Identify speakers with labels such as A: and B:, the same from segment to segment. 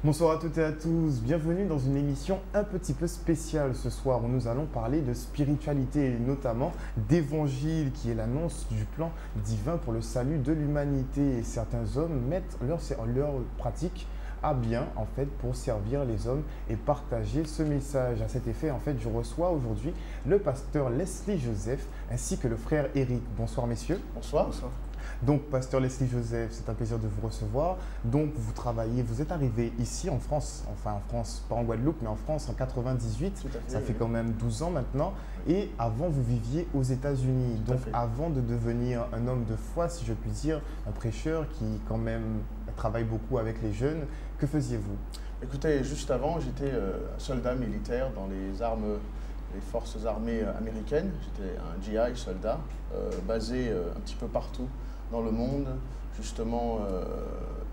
A: Bonsoir à toutes et à tous, bienvenue dans une émission un petit peu spéciale ce soir où nous allons parler de spiritualité et notamment d'évangile qui est l'annonce du plan divin pour le salut de l'humanité. Et certains hommes mettent leur pratique à bien en fait pour servir les hommes et partager ce message. À cet effet, en fait, je reçois aujourd'hui le pasteur Leslie Joseph ainsi que le frère Eric. Bonsoir messieurs.
B: Bonsoir. Bonsoir.
A: Donc, pasteur Leslie Joseph, c'est un plaisir de vous recevoir. Donc, vous travaillez, vous êtes arrivé ici en France, enfin en France, pas en Guadeloupe, mais en France en 98.
B: Tout à fait,
A: Ça fait
B: oui.
A: quand même 12 ans maintenant. Et avant, vous viviez aux États-Unis.
B: Tout à
A: Donc,
B: fait.
A: avant de devenir un homme de foi, si je puis dire, un prêcheur qui quand même travaille beaucoup avec les jeunes, que faisiez-vous?
B: Écoutez, juste avant, j'étais soldat militaire dans les forces armées américaines. J'étais un GI, soldat, basé un petit peu partout dans le monde, justement.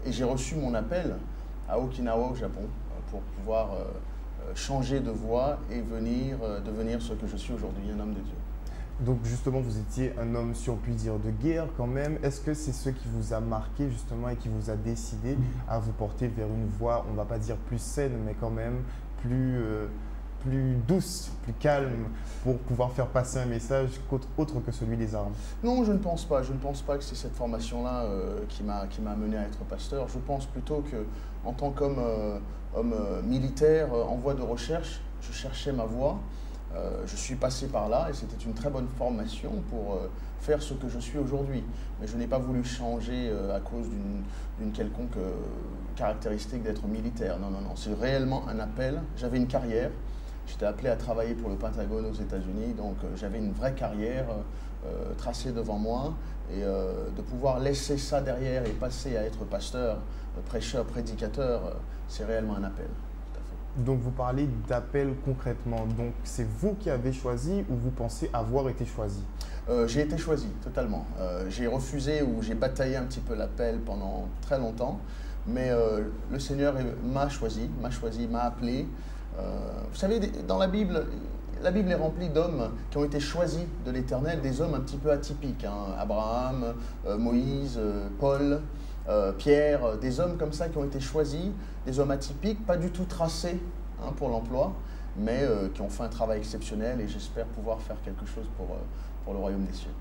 B: Et j'ai reçu mon appel à Okinawa, au Japon, pour pouvoir changer de voie et devenir ce que je suis aujourd'hui, un homme de Dieu.
A: Donc justement, vous étiez un homme, si on peut dire, de guerre quand même. Est-ce que c'est ce qui vous a marqué justement et qui vous a décidé à vous porter vers une voie, on ne va pas dire plus saine, mais quand même plus douce, plus calme, pour pouvoir faire passer un message autre que celui des armes?
B: Non, je ne pense pas. Je ne pense pas que c'est cette formation-là qui m'a amené à être pasteur. Je pense plutôt que, en tant qu'homme militaire en voie de recherche, je cherchais ma voie. Je suis passé par là et c'était une très bonne formation pour faire ce que je suis aujourd'hui. Mais je n'ai pas voulu changer à cause d'une quelconque caractéristique d'être militaire. Non, non, non. C'est réellement un appel. J'avais une carrière. J'étais appelé à travailler pour le Pentagone aux États-Unis, donc j'avais une vraie carrière tracée devant moi. Et de pouvoir laisser ça derrière et passer à être pasteur, prêcheur, prédicateur, c'est réellement un appel. Tout à fait.
A: Donc vous parlez d'appel concrètement. Donc c'est vous qui avez choisi ou vous pensez avoir été choisi?
B: J'ai été choisi, totalement. J'ai refusé ou j'ai bataillé un petit peu l'appel pendant très longtemps, mais le Seigneur m'a choisi, m'a appelé. Vous savez, dans la Bible est remplie d'hommes qui ont été choisis de l'Éternel, des hommes un petit peu atypiques, hein. Abraham, Moïse, Paul, Pierre, des hommes comme ça qui ont été choisis, des hommes atypiques, pas du tout tracés hein, pour l'emploi, mais qui ont fait un travail exceptionnel et j'espère pouvoir faire quelque chose pour le royaume des cieux.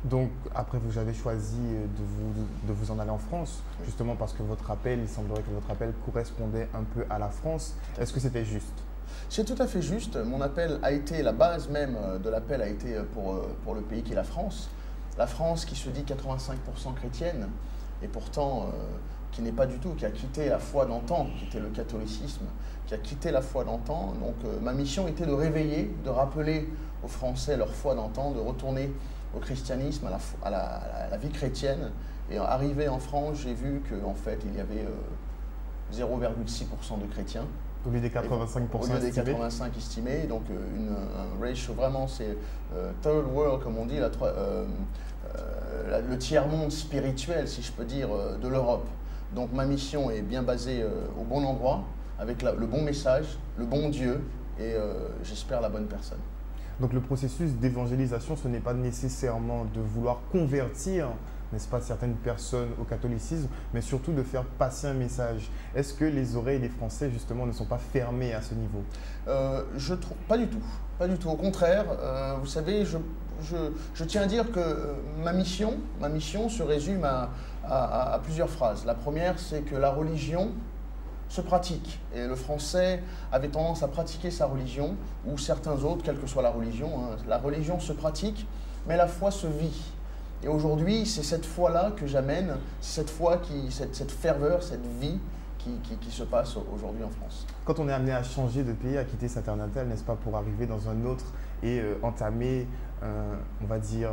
A: Donc après vous avez choisi de vous en aller en France, justement parce que votre appel, il semblerait que votre appel correspondait un peu à la France. Est-ce que c'était juste?
B: C'est tout à fait juste. Mon appel a été, la base même de l'appel a été pour le pays qui est la France. La France qui se dit 85% chrétienne et pourtant qui n'est pas du tout, qui a quitté la foi d'antan, qui était le catholicisme, qui a quitté la foi d'antan. Donc ma mission était de réveiller, de rappeler aux Français leur foi d'antan, de retourner au christianisme, à la vie chrétienne. Et arrivé en France, j'ai vu qu'en fait, il y avait 0,6% de chrétiens.
A: Au lieu des 85%
B: Au lieu des
A: estimés?
B: 85 estimés. Donc, un ratio vraiment, c'est third world, comme on dit, le tiers-monde spirituel, si je peux dire, de l'Europe. Donc, ma mission est bien basée au bon endroit, avec le bon message, le bon Dieu et j'espère la bonne personne.
A: Donc le processus d'évangélisation, ce n'est pas nécessairement de vouloir convertir, n'est-ce pas, certaines personnes au catholicisme, mais surtout de faire passer un message. Est-ce que les oreilles des Français, justement, ne sont pas fermées à ce niveau?
B: Je trouve pas du tout. Pas du tout. Au contraire, vous savez, je tiens à dire que ma mission se résume à plusieurs phrases. La première, c'est que la religion se pratique. Et le Français avait tendance à pratiquer sa religion, ou certains autres, quelle que soit la religion. Hein. La religion se pratique, mais la foi se vit. Et aujourd'hui, c'est cette foi-là que j'amène, cette foi, cette ferveur, cette vie qui se passe aujourd'hui en France.
A: Quand on est amené à changer de pays, à quitter sa terre natale, n'est-ce pas, pour arriver dans un autre et entamer, on va dire,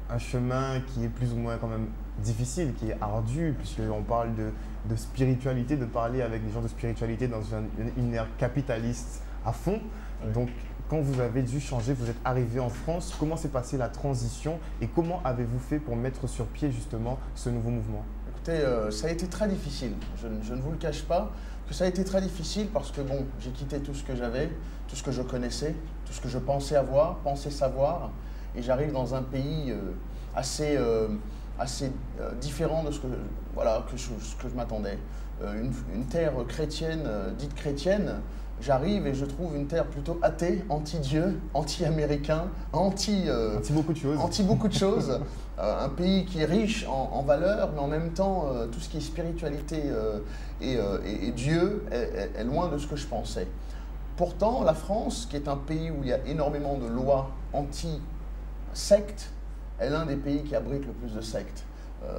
A: un chemin qui est plus ou moins quand même difficile, qui est ardu, puisqu'on parle de spiritualité, de parler avec des gens de spiritualité dans une ère capitaliste à fond.
B: Oui.
A: Donc, quand vous avez dû changer, vous êtes arrivé en France, comment s'est passée la transition et comment avez-vous fait pour mettre sur pied justement ce nouveau mouvement?
B: Écoutez, ça a été très difficile, je ne vous le cache pas, que ça a été très difficile parce que bon, j'ai quitté tout ce que j'avais, tout ce que je connaissais, tout ce que je pensais avoir, pensais savoir, et j'arrive dans un pays assez assez différent de ce que, voilà, ce que je m'attendais. Une terre chrétienne, dite chrétienne, j'arrive et je trouve une terre plutôt athée, anti-Dieu, anti-américain,
A: Anti beaucoup de choses.
B: anti beaucoup de choses. Un pays qui est riche en valeurs, mais en même temps, tout ce qui est spiritualité et Dieu est loin de ce que je pensais. Pourtant, la France, qui est un pays où il y a énormément de lois anti-sectes, est l'un des pays qui abrite le plus de sectes,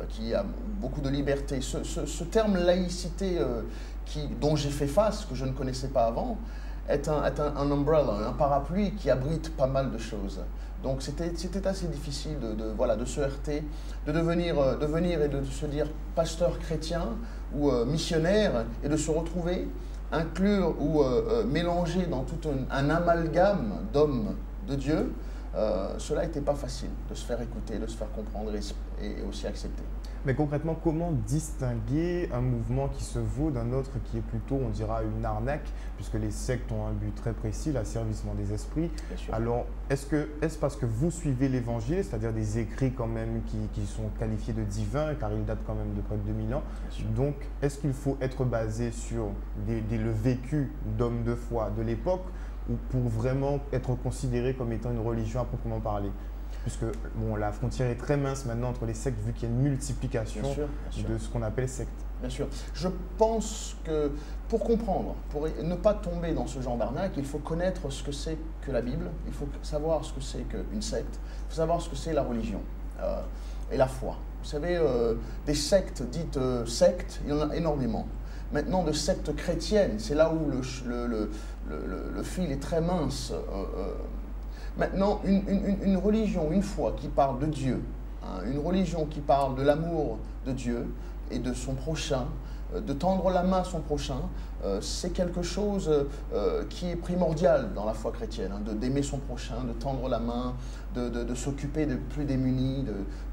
B: qui a beaucoup de liberté. Ce terme laïcité dont j'ai fait face, que je ne connaissais pas avant, est un umbrella, un parapluie qui abrite pas mal de choses. Donc c'était assez difficile voilà, de se heurter, de venir et de se dire pasteur chrétien ou missionnaire et de se retrouver inclure ou mélanger dans tout un amalgame d'hommes de Dieu. Cela n'était pas facile de se faire écouter, de se faire comprendre et aussi accepter.
A: Mais concrètement, comment distinguer un mouvement qui se vaut d'un autre qui est plutôt, on dira, une arnaque, puisque les sectes ont un but très précis, l'asservissement des esprits. Alors, est-ce parce que vous suivez l'Évangile, c'est-à-dire des écrits quand même qui sont qualifiés de divins, car ils datent quand même de près de 2000 ans. Donc, est-ce qu'il faut être basé sur le vécu d'hommes de foi de l'époque, ou pour vraiment être considéré comme étant une religion à proprement parler? Puisque bon, la frontière est très mince maintenant entre les sectes, vu qu'il y a une multiplication de ce qu'on appelle secte.
B: Bien sûr. Je pense que pour comprendre, pour ne pas tomber dans ce genre d'arnaque, il faut connaître ce que c'est que la Bible, il faut savoir ce que c'est qu'une secte, il faut savoir ce que c'est la religion et la foi. Vous savez, des sectes dites sectes, il y en a énormément. Maintenant, de sectes chrétiennes, c'est là où le fil est très mince. Maintenant, une religion, une foi qui parle de Dieu, hein, une religion qui parle de l'amour de Dieu et de son prochain, de tendre la main à son prochain, c'est quelque chose qui est primordial dans la foi chrétienne, hein, d'aimer son prochain, de tendre la main, de s'occuper des plus démunis,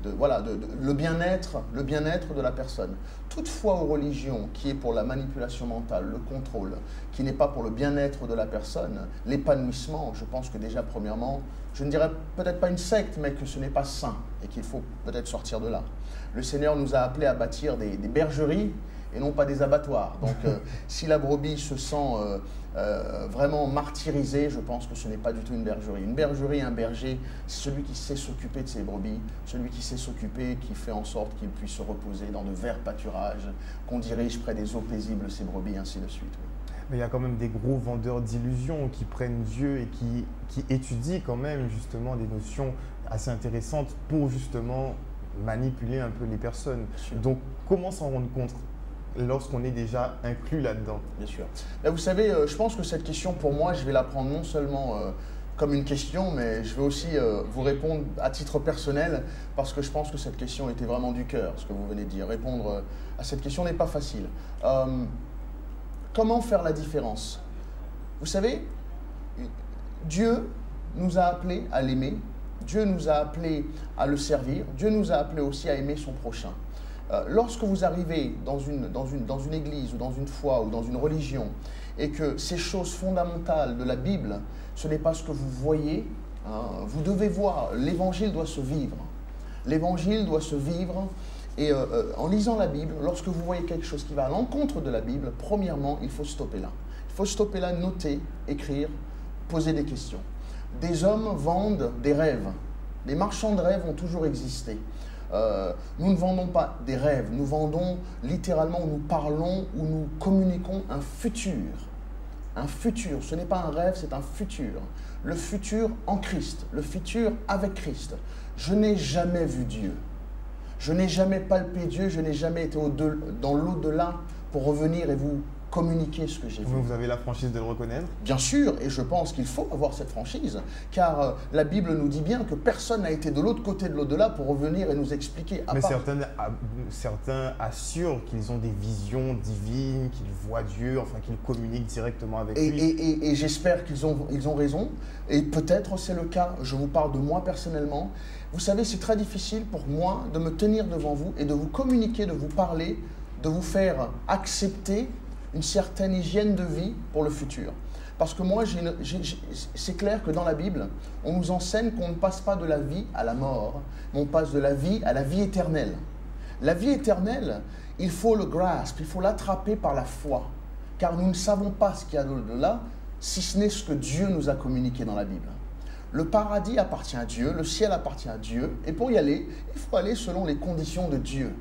B: le bien-être de la personne. Toute foi ou religion qui est pour la manipulation mentale, le contrôle, qui n'est pas pour le bien-être de la personne, l'épanouissement, je pense que déjà premièrement, je ne dirais peut-être pas une secte, mais que ce n'est pas sain et qu'il faut peut-être sortir de là. Le Seigneur nous a appelés à bâtir des bergeries et non pas des abattoirs. Donc si la brebis se sent vraiment martyrisée, je pense que ce n'est pas du tout une bergerie. Une bergerie, un berger, c'est celui qui sait s'occuper de ses brebis, celui qui sait s'occuper, qui fait en sorte qu'il puisse se reposer dans de verts pâturages, qu'on dirige près des eaux paisibles ses brebis, ainsi de suite. Oui.
A: Mais il y a quand même des gros vendeurs d'illusions qui prennent Dieu et qui étudient quand même justement des notions assez intéressantes pour justement manipuler un peu les personnes. Donc comment s'en rendre compte lorsqu'on est déjà inclus là-dedans?
B: Bien sûr. Là, vous savez, je pense que cette question, pour moi, je vais la prendre non seulement comme une question, mais je vais aussi vous répondre à titre personnel, parce que je pense que cette question était vraiment du cœur, ce que vous venez de dire. Répondre à cette question n'est pas facile. Comment faire la différence? Vous savez, Dieu nous a appelés à l'aimer, Dieu nous a appelés à le servir, Dieu nous a appelés aussi à aimer son prochain. Lorsque vous arrivez dans une église ou dans une foi ou dans une religion et que ces choses fondamentales de la Bible, ce n'est pas ce que vous voyez, hein, vous devez voir, l'évangile doit se vivre. L'évangile doit se vivre et en lisant la Bible, lorsque vous voyez quelque chose qui va à l'encontre de la Bible, premièrement, il faut stopper là. Il faut stopper là, noter, écrire, poser des questions. Des hommes vendent des rêves. Les marchands de rêves ont toujours existé. Nous ne vendons pas des rêves, nous vendons littéralement, nous parlons ou nous communiquons un futur. Un futur, ce n'est pas un rêve, c'est un futur. Le futur en Christ, le futur avec Christ. Je n'ai jamais vu Dieu. Je n'ai jamais palpé Dieu, je n'ai jamais été dans l'au-delà pour revenir et vous communiquer ce que j'ai vu.
A: Vous avez la franchise de le reconnaître?
B: Bien sûr, et je pense qu'il faut avoir cette franchise, car la Bible nous dit bien que personne n'a été de l'autre côté de l'au-delà pour revenir et nous expliquer.
A: Mais certains assurent qu'ils ont des visions divines, qu'ils voient Dieu, enfin qu'ils communiquent directement avec lui.
B: Et j'espère qu'ils ont raison, et peut-être c'est le cas, je vous parle de moi personnellement. Vous savez, c'est très difficile pour moi de me tenir devant vous et de vous communiquer, de vous parler, de vous faire accepter une certaine hygiène de vie pour le futur. Parce que moi, c'est clair que dans la Bible, on nous enseigne qu'on ne passe pas de la vie à la mort, mais on passe de la vie à la vie éternelle. La vie éternelle, il faut le grasp, il faut l'attraper par la foi, car nous ne savons pas ce qu'il y a au-delà, si ce n'est ce que Dieu nous a communiqué dans la Bible. Le paradis appartient à Dieu, le ciel appartient à Dieu, et pour y aller, il faut aller selon les conditions de Dieu.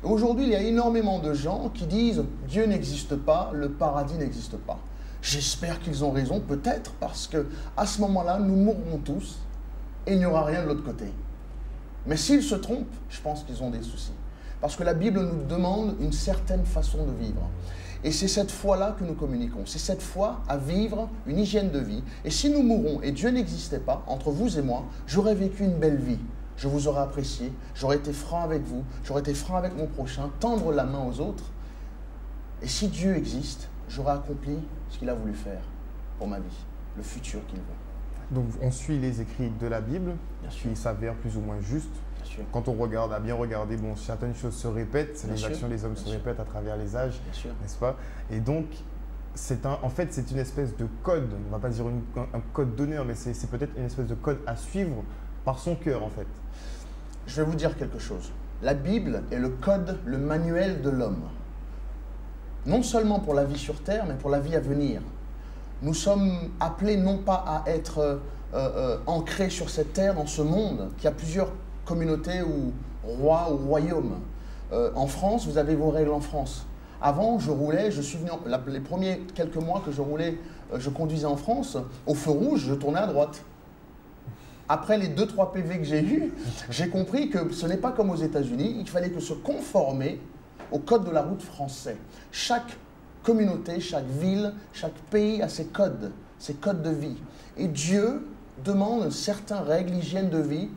B: Et aujourd'hui, il y a énormément de gens qui disent « Dieu n'existe pas, le paradis n'existe pas ». J'espère qu'ils ont raison, peut-être parce qu'à ce moment-là, nous mourrons tous et il n'y aura rien de l'autre côté. Mais s'ils se trompent, je pense qu'ils ont des soucis. Parce que la Bible nous demande une certaine façon de vivre. Et c'est cette foi-là que nous communiquons. C'est cette foi à vivre une hygiène de vie. Et si nous mourons et Dieu n'existait pas, entre vous et moi, j'aurais vécu une belle vie. Je vous aurais apprécié, j'aurais été franc avec vous, j'aurais été franc avec mon prochain, tendre la main aux autres. Et si Dieu existe, j'aurais accompli ce qu'il a voulu faire pour ma vie, le futur qu'il veut.
A: Donc on suit les écrits de la Bible, qui s'avèrent plus ou moins justes. Quand on regarde, à bien regarder, bon, certaines choses se répètent, les actions des hommes se répètent à travers les âges, n'est-ce pas? Et donc, en fait, c'est une espèce de code, on ne va pas dire un code d'honneur, mais c'est peut-être une espèce de code à suivre par son cœur, en fait.
B: Je vais vous dire quelque chose. La Bible est le code, le manuel de l'homme. Non seulement pour la vie sur terre, mais pour la vie à venir. Nous sommes appelés non pas à être ancrés sur cette terre, dans ce monde, qui a plusieurs communautés ou rois ou royaumes. En France, vous avez vos règles en France. Avant, je roulais, je suis venu, les premiers quelques mois que je roulais, je conduisais en France, au feu rouge, je tournais à droite. Après les 2-3 PV que j'ai eus, j'ai compris que ce n'est pas comme aux États-Unis, il fallait que se conformer au code de la route français. Chaque communauté, chaque ville, chaque pays a ses codes de vie. Et Dieu demande certaines règles, hygiène de vie,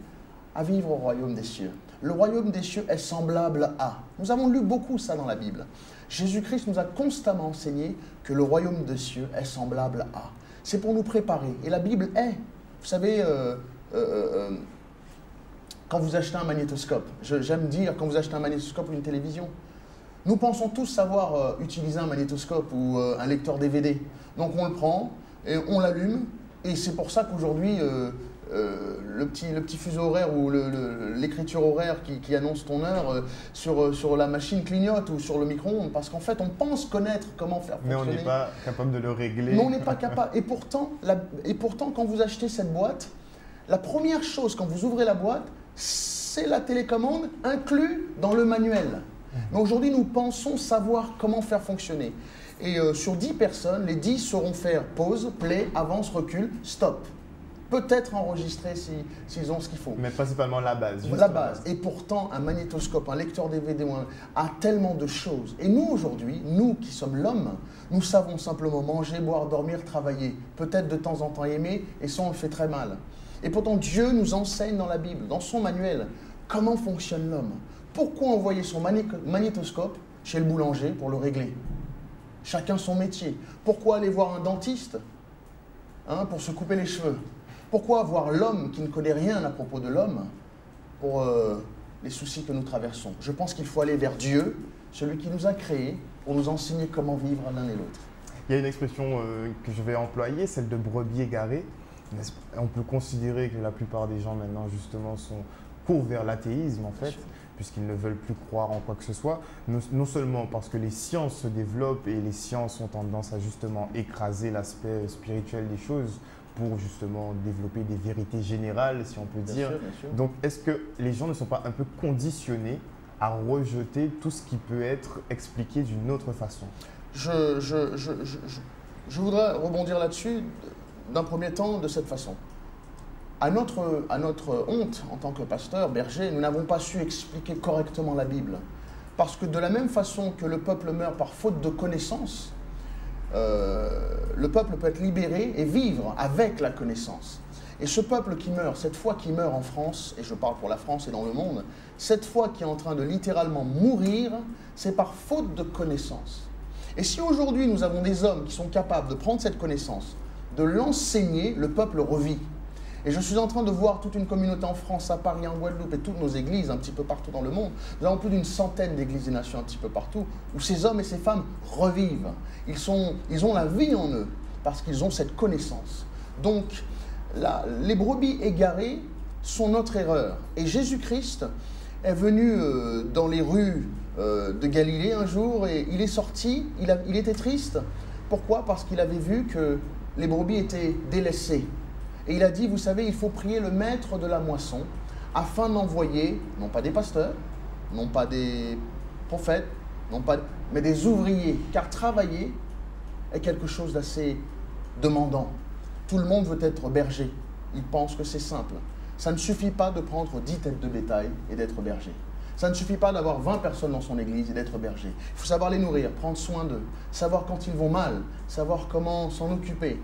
B: à vivre au royaume des cieux. Le royaume des cieux est semblable à. Nous avons lu beaucoup ça dans la Bible. Jésus-Christ nous a constamment enseigné que le royaume des cieux est semblable à. C'est pour nous préparer. Et la Bible est, vous savez, quand vous achetez un magnétoscope, j'aime dire quand vous achetez un magnétoscope ou une télévision, nous pensons tous savoir utiliser un magnétoscope ou un lecteur DVD. Donc on le prend et on l'allume. Et c'est pour ça qu'aujourd'hui, le petit fuseau horaire ou l'écriture horaire qui annonce ton heure sur la machine clignote ou sur le micro-ondes. Parce qu'en fait, on pense connaître comment faire fonctionner.
A: Mais on n'est pas capable de le régler.
B: Mais on n'est pas capable. Et pourtant, quand vous achetez cette boîte, la première chose quand vous ouvrez la boîte, c'est la télécommande inclue dans le manuel. Mais aujourd'hui, nous pensons savoir comment faire fonctionner. Et sur 10 personnes, les 10 sauront faire pause, play, avance, recul, stop. Peut-être enregistrer s'ils ont ce qu'il faut.
A: Mais principalement la base.
B: La base. Et pourtant, un magnétoscope, un lecteur DVD a tellement de choses. Et nous, aujourd'hui, nous qui sommes l'homme, nous savons simplement manger, boire, dormir, travailler. Peut-être de temps en temps aimer, et ça, on le fait très mal. Et pourtant, Dieu nous enseigne dans la Bible, dans son manuel, comment fonctionne l'homme. Pourquoi envoyer son magnétoscope chez le boulanger pour le régler? Chacun son métier. Pourquoi aller voir un dentiste pour se couper les cheveux? Pourquoi voir l'homme qui ne connaît rien à propos de l'homme pour les soucis que nous traversons? Je pense qu'il faut aller vers Dieu, celui qui nous a créés, pour nous enseigner comment vivre l'un et l'autre.
A: Il y a une expression que je vais employer, celle de brebis égarée. On peut considérer que la plupart des gens maintenant justement courent vers l'athéisme en fait, puisqu'ils ne veulent plus croire en quoi que ce soit, non seulement parce que les sciences se développent et les sciences ont tendance à justement écraser l'aspect spirituel des choses pour justement développer des vérités générales, si on peut dire.
B: Bien sûr. Donc,
A: est-ce que les gens ne sont pas un peu conditionnés à rejeter tout ce qui peut être expliqué d'une autre façon?
B: Je voudrais rebondir là-dessus d'un premier temps de cette façon. À notre honte, en tant que pasteur, berger, nous n'avons pas su expliquer correctement la Bible. Parce que de la même façon que le peuple meurt par faute de connaissance, le peuple peut être libéré et vivre avec la connaissance. Et ce peuple qui meurt, cette foi qui meurt en France, et je parle pour la France et dans le monde, cette foi qui est en train de littéralement mourir, c'est par faute de connaissance. Et si aujourd'hui nous avons des hommes qui sont capables de prendre cette connaissance, de l'enseigner, le peuple revit. Et je suis en train de voir toute une communauté en France, à Paris, en Guadeloupe et toutes nos églises un petit peu partout dans le monde. Nous avons plus d'une centaine d'églises et nations un petit peu partout où ces hommes et ces femmes revivent. Ils ont la vie en eux. parce qu'ils ont cette connaissance. Donc, les brebis égarées sont notre erreur. Et Jésus-Christ est venu dans les rues de Galilée un jour et il est sorti, il était triste. Pourquoi? Parce qu'il avait vu que les brebis étaient délaissées. Et il a dit, vous savez, il faut prier le maître de la moisson afin d'envoyer, non pas des pasteurs, non pas des prophètes, mais des ouvriers. Car travailler est quelque chose d'assez demandant. Tout le monde veut être berger. Il pense que c'est simple. Ça ne suffit pas de prendre 10 têtes de bétail et d'être berger. Ça ne suffit pas d'avoir 20 personnes dans son église et d'être berger. Il faut savoir les nourrir, prendre soin d'eux, savoir quand ils vont mal, savoir comment s'en occuper.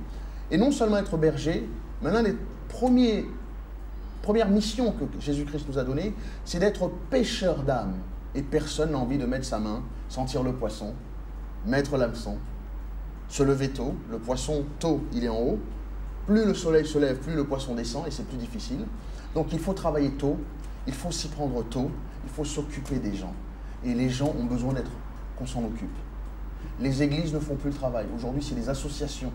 B: Et non seulement être berger, mais l'un des premières missions que Jésus-Christ nous a données, c'est d'être pêcheur d'âmes. Et personne n'a envie de mettre sa main, sentir le poisson, mettre l'hameçon, se lever tôt. Le poisson, tôt, il est en haut. Plus le soleil se lève, plus le poisson descend et c'est plus difficile. Donc il faut travailler tôt, il faut s'y prendre tôt, il faut s'occuper des gens. Et les gens ont besoin qu'on s'en occupe. Les églises ne font plus le travail. Aujourd'hui, c'est les associations.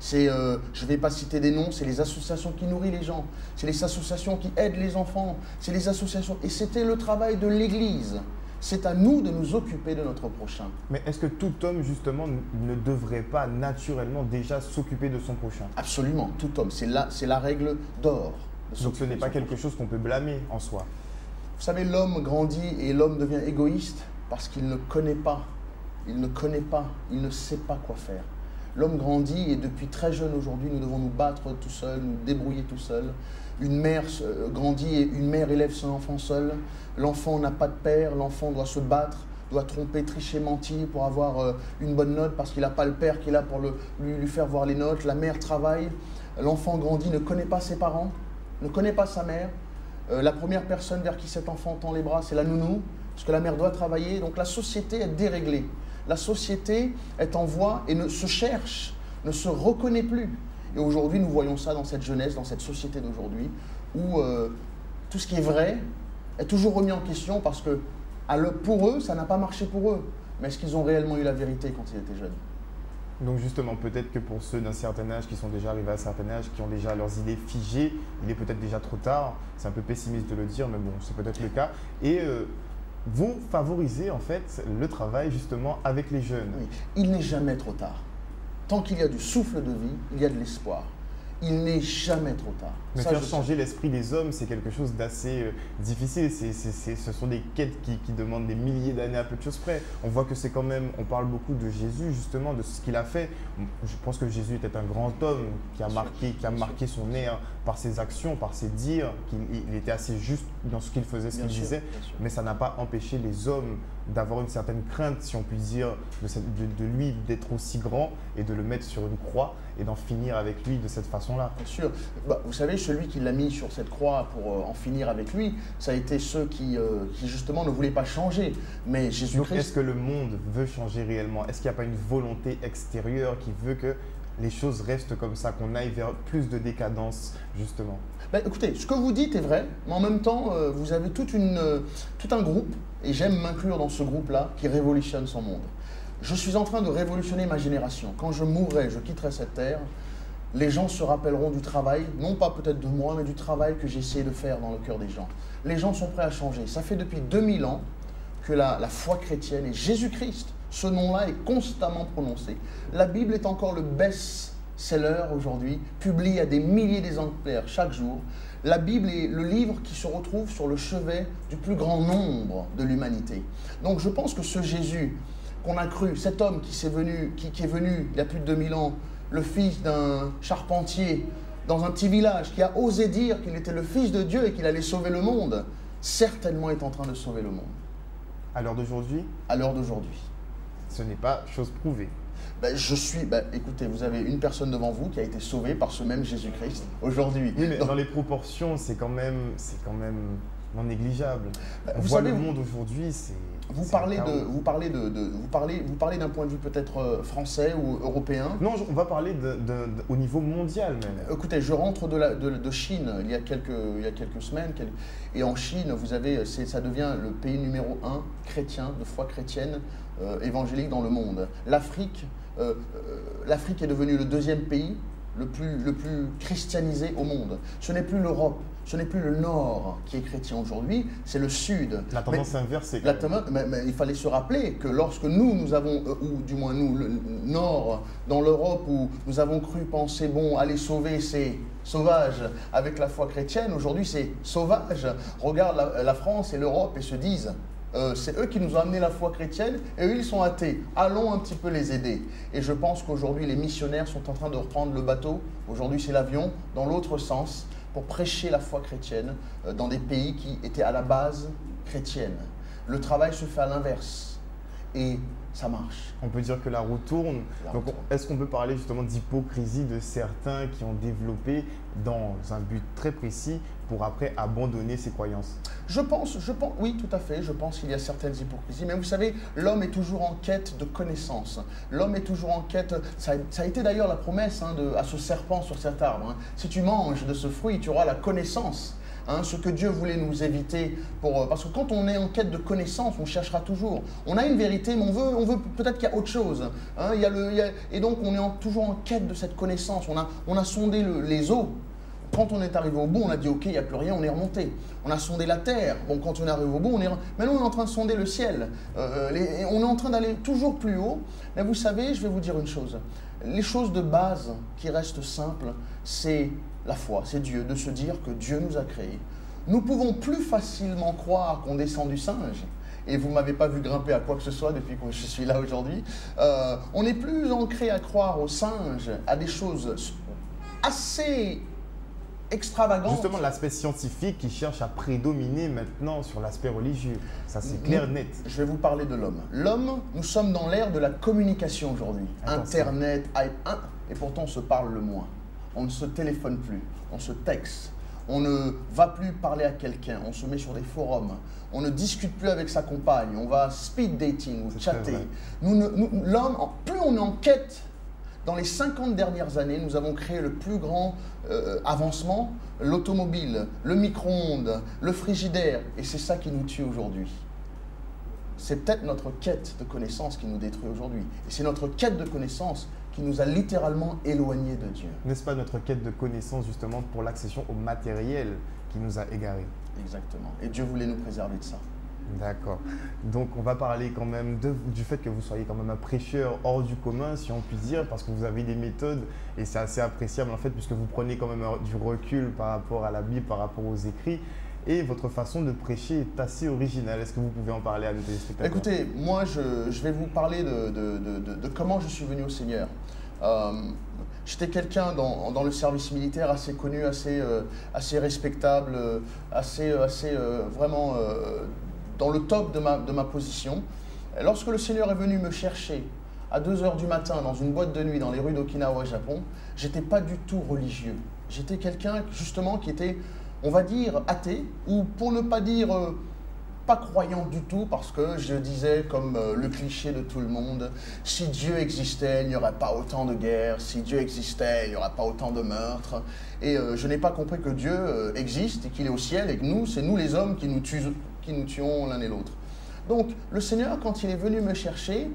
B: Je ne vais pas citer des noms, c'est les associations qui nourrissent les gens. C'est les associations qui aident les enfants. C'est les associations. Et c'était le travail de l'église. C'est à nous de nous occuper de notre prochain.
A: Mais est-ce que tout homme, justement, ne devrait pas naturellement déjà s'occuper de son prochain?
B: Absolument, tout homme. C'est la règle d'or.
A: Donc ce n'est pas quelque chose qu'on peut blâmer en soi.
B: Vous savez, l'homme grandit et l'homme devient égoïste parce qu'il ne connaît pas. Il ne connaît pas, il ne sait pas quoi faire. L'homme grandit et depuis très jeune aujourd'hui, nous devons nous battre tout seuls, nous débrouiller tout seuls. Une mère grandit et une mère élève son enfant seul. L'enfant n'a pas de père, l'enfant doit se battre, doit tromper, tricher, mentir pour avoir une bonne note parce qu'il n'a pas le père qui est là pour lui faire voir les notes. La mère travaille, l'enfant grandit, ne connaît pas ses parents, ne connaît pas sa mère. La première personne vers qui cet enfant tend les bras, c'est la nounou, parce que la mère doit travailler. Donc la société est déréglée. La société est en voie et ne se cherche, ne se reconnaît plus. Et aujourd'hui, nous voyons ça dans cette jeunesse, dans cette société d'aujourd'hui, où tout ce qui est vrai est toujours remis en question parce que pour eux, ça n'a pas marché pour eux. Mais est-ce qu'ils ont réellement eu la vérité quand ils étaient jeunes?
A: Donc justement, peut-être que pour ceux d'un certain âge, qui sont déjà arrivés à un certain âge, qui ont déjà leurs idées figées, il est peut-être déjà trop tard. C'est un peu pessimiste de le dire, mais bon, c'est peut-être le cas. Et vous favorisez en fait le travail justement avec les jeunes.
B: Oui, il n'est jamais trop tard. Tant qu'il y a du souffle de vie, il y a de l'espoir. Il n'est jamais trop tard.
A: Mais faire changer l'esprit des hommes, c'est quelque chose d'assez difficile. Ce sont des quêtes qui demandent des milliers d'années à peu de choses près. On voit que c'est quand même, on parle beaucoup de Jésus justement, de ce qu'il a fait. Je pense que Jésus était un grand homme qui a marqué son ère par ses actions, par ses dires. Il était assez juste dans ce qu'il faisait, ce qu'il disait. Mais ça n'a pas empêché les hommes d'avoir une certaine crainte, si on peut dire, de lui, d'être aussi grand et de le mettre sur une croix et d'en finir avec lui de cette façon-là.
B: Bien sûr. Vous savez, celui qui l'a mis sur cette croix pour en finir avec lui, ça a été ceux qui justement ne voulaient pas changer. Mais Jésus-Christ…
A: Donc est-ce que le monde veut changer réellement? Est-ce qu'il n'y a pas une volonté extérieure qui veut que les choses restent comme ça, qu'on aille vers plus de décadence, justement?
B: Écoutez, ce que vous dites est vrai, mais en même temps, vous avez tout un groupe, et j'aime m'inclure dans ce groupe-là, qui révolutionne son monde. Je suis en train de révolutionner ma génération. Quand je mourrai, je quitterai cette terre, les gens se rappelleront du travail, non pas peut-être de moi, mais du travail que j'ai essayé de faire dans le cœur des gens. Les gens sont prêts à changer. Ça fait depuis 2000 ans que la foi chrétienne et Jésus-Christ, ce nom-là est constamment prononcé. La Bible est encore le best-seller aujourd'hui, publié à des milliers d'exemplaires chaque jour. La Bible est le livre qui se retrouve sur le chevet du plus grand nombre de l'humanité. Donc je pense que ce Jésus qu'on a cru, cet homme qui est venu il y a plus de 2000 ans, le fils d'un charpentier dans un petit village, qui a osé dire qu'il était le fils de Dieu et qu'il allait sauver le monde, certainement est en train de sauver le monde.
A: À l'heure d'aujourd'hui?
B: À l'heure d'aujourd'hui.
A: Ce n'est pas chose prouvée.
B: Écoutez, vous avez une personne devant vous qui a été sauvée par ce même Jésus-Christ aujourd'hui.
A: Oui, mais dans les proportions, c'est quand même non négligeable. On voit le monde aujourd'hui, c'est…
B: Vous parlez d'un point de vue peut-être français ou européen.
A: Non, on va parler au niveau mondial même.
B: Écoutez, je rentre de Chine il y a quelques semaines. Et en Chine, ça devient le pays numéro 1 chrétien, de foi chrétienne, évangélique dans le monde. L'Afrique est devenue le deuxième pays le plus christianisé au monde. Ce n'est plus l'Europe, ce n'est plus le Nord qui est chrétien aujourd'hui, c'est le Sud.
A: La tendance inverse,
B: mais il fallait se rappeler que lorsque nous avons, ou du moins nous, le Nord, dans l'Europe, où nous avons cru penser, bon, aller sauver ces sauvages avec la foi chrétienne, aujourd'hui c'est sauvage. Regarde la France et l'Europe et se disent... c'est eux qui nous ont amené la foi chrétienne et eux ils sont athées. Allons un petit peu les aider. Et je pense qu'aujourd'hui les missionnaires sont en train de reprendre le bateau. Aujourd'hui c'est l'avion dans l'autre sens pour prêcher la foi chrétienne dans des pays qui étaient à la base chrétiennes. Le travail se fait à l'inverse et ça marche.
A: On peut dire que la roue tourne. Donc, est-ce qu'on peut parler justement d'hypocrisie de certains qui ont développé dans un but très précis pour après abandonner ses croyances?
B: Je pense, oui, tout à fait. Je pense qu'il y a certaines hypocrisies. Mais vous savez, l'homme est toujours en quête de connaissance. L'homme est toujours en quête. Ça a été d'ailleurs la promesse à ce serpent sur cet arbre. Si tu manges de ce fruit, tu auras la connaissance. Ce que Dieu voulait nous éviter, parce que quand on est en quête de connaissance, on cherchera toujours. On a une vérité, mais on veut peut-être qu'il y a autre chose. Et donc on est toujours en quête de cette connaissance. On a sondé les eaux. Quand on est arrivé au bout, on a dit ok, il n'y a plus rien, on est remonté. On a sondé la terre. Bon, quand on est arrivé au bout, maintenant on est en train de sonder le ciel. On est en train d'aller toujours plus haut. Mais vous savez, je vais vous dire une chose. Les choses de base qui restent simples, c'est la foi, c'est Dieu, de se dire que Dieu nous a créés. Nous pouvons plus facilement croire qu'on descend du singe, et vous ne m'avez pas vu grimper à quoi que ce soit depuis que je suis là aujourd'hui. On est plus ancré à croire au singe, à des choses assez extravagantes.
A: Justement, l'aspect scientifique qui cherche à prédominer maintenant sur l'aspect religieux. Ça, c'est clair, net.
B: Je vais vous parler de l'homme. L'homme, nous sommes dans l'ère de la communication aujourd'hui. Internet, et pourtant on se parle le moins. On ne se téléphone plus, on se texte, on ne va plus parler à quelqu'un, on se met sur des forums, on ne discute plus avec sa compagne, on va speed dating ou chatter. L'homme, plus on est en quête, dans les 50 dernières années, nous avons créé le plus grand avancement, l'automobile, le micro-ondes, le frigidaire, et c'est ça qui nous tue aujourd'hui. C'est peut-être notre quête de connaissance qui nous détruit aujourd'hui. Et c'est notre quête de connaissance qui nous a littéralement éloignés de Dieu.
A: N'est-ce pas notre quête de connaissance justement pour l'accession au matériel qui nous a égarés?
B: Exactement. Et Dieu voulait nous préserver de ça.
A: D'accord. Donc on va parler quand même du fait que vous soyez quand même un prêcheur hors du commun, si on peut dire, parce que vous avez des méthodes et c'est assez appréciable en fait, puisque vous prenez quand même du recul par rapport à la Bible, par rapport aux écrits. Et votre façon de prêcher est assez originale. Est-ce que vous pouvez en parler à nos téléspectateurs?
B: Écoutez, moi, je vais vous parler de comment je suis venu au Seigneur. J'étais quelqu'un dans le service militaire assez connu, assez respectable, vraiment dans le top de ma position. Et lorsque le Seigneur est venu me chercher à 2 h du matin dans une boîte de nuit dans les rues d'Okinawa au Japon, j'étais pas du tout religieux. J'étais quelqu'un justement qui était, on va dire, athée, ou pour ne pas dire pas croyant du tout, parce que je disais, comme le cliché de tout le monde, si Dieu existait, il n'y aurait pas autant de guerres, si Dieu existait, il n'y aurait pas autant de meurtres. Et je n'ai pas compris que Dieu existe et qu'il est au ciel et que c'est nous les hommes qui nous tuons l'un et l'autre. Donc, le Seigneur, quand il est venu me chercher,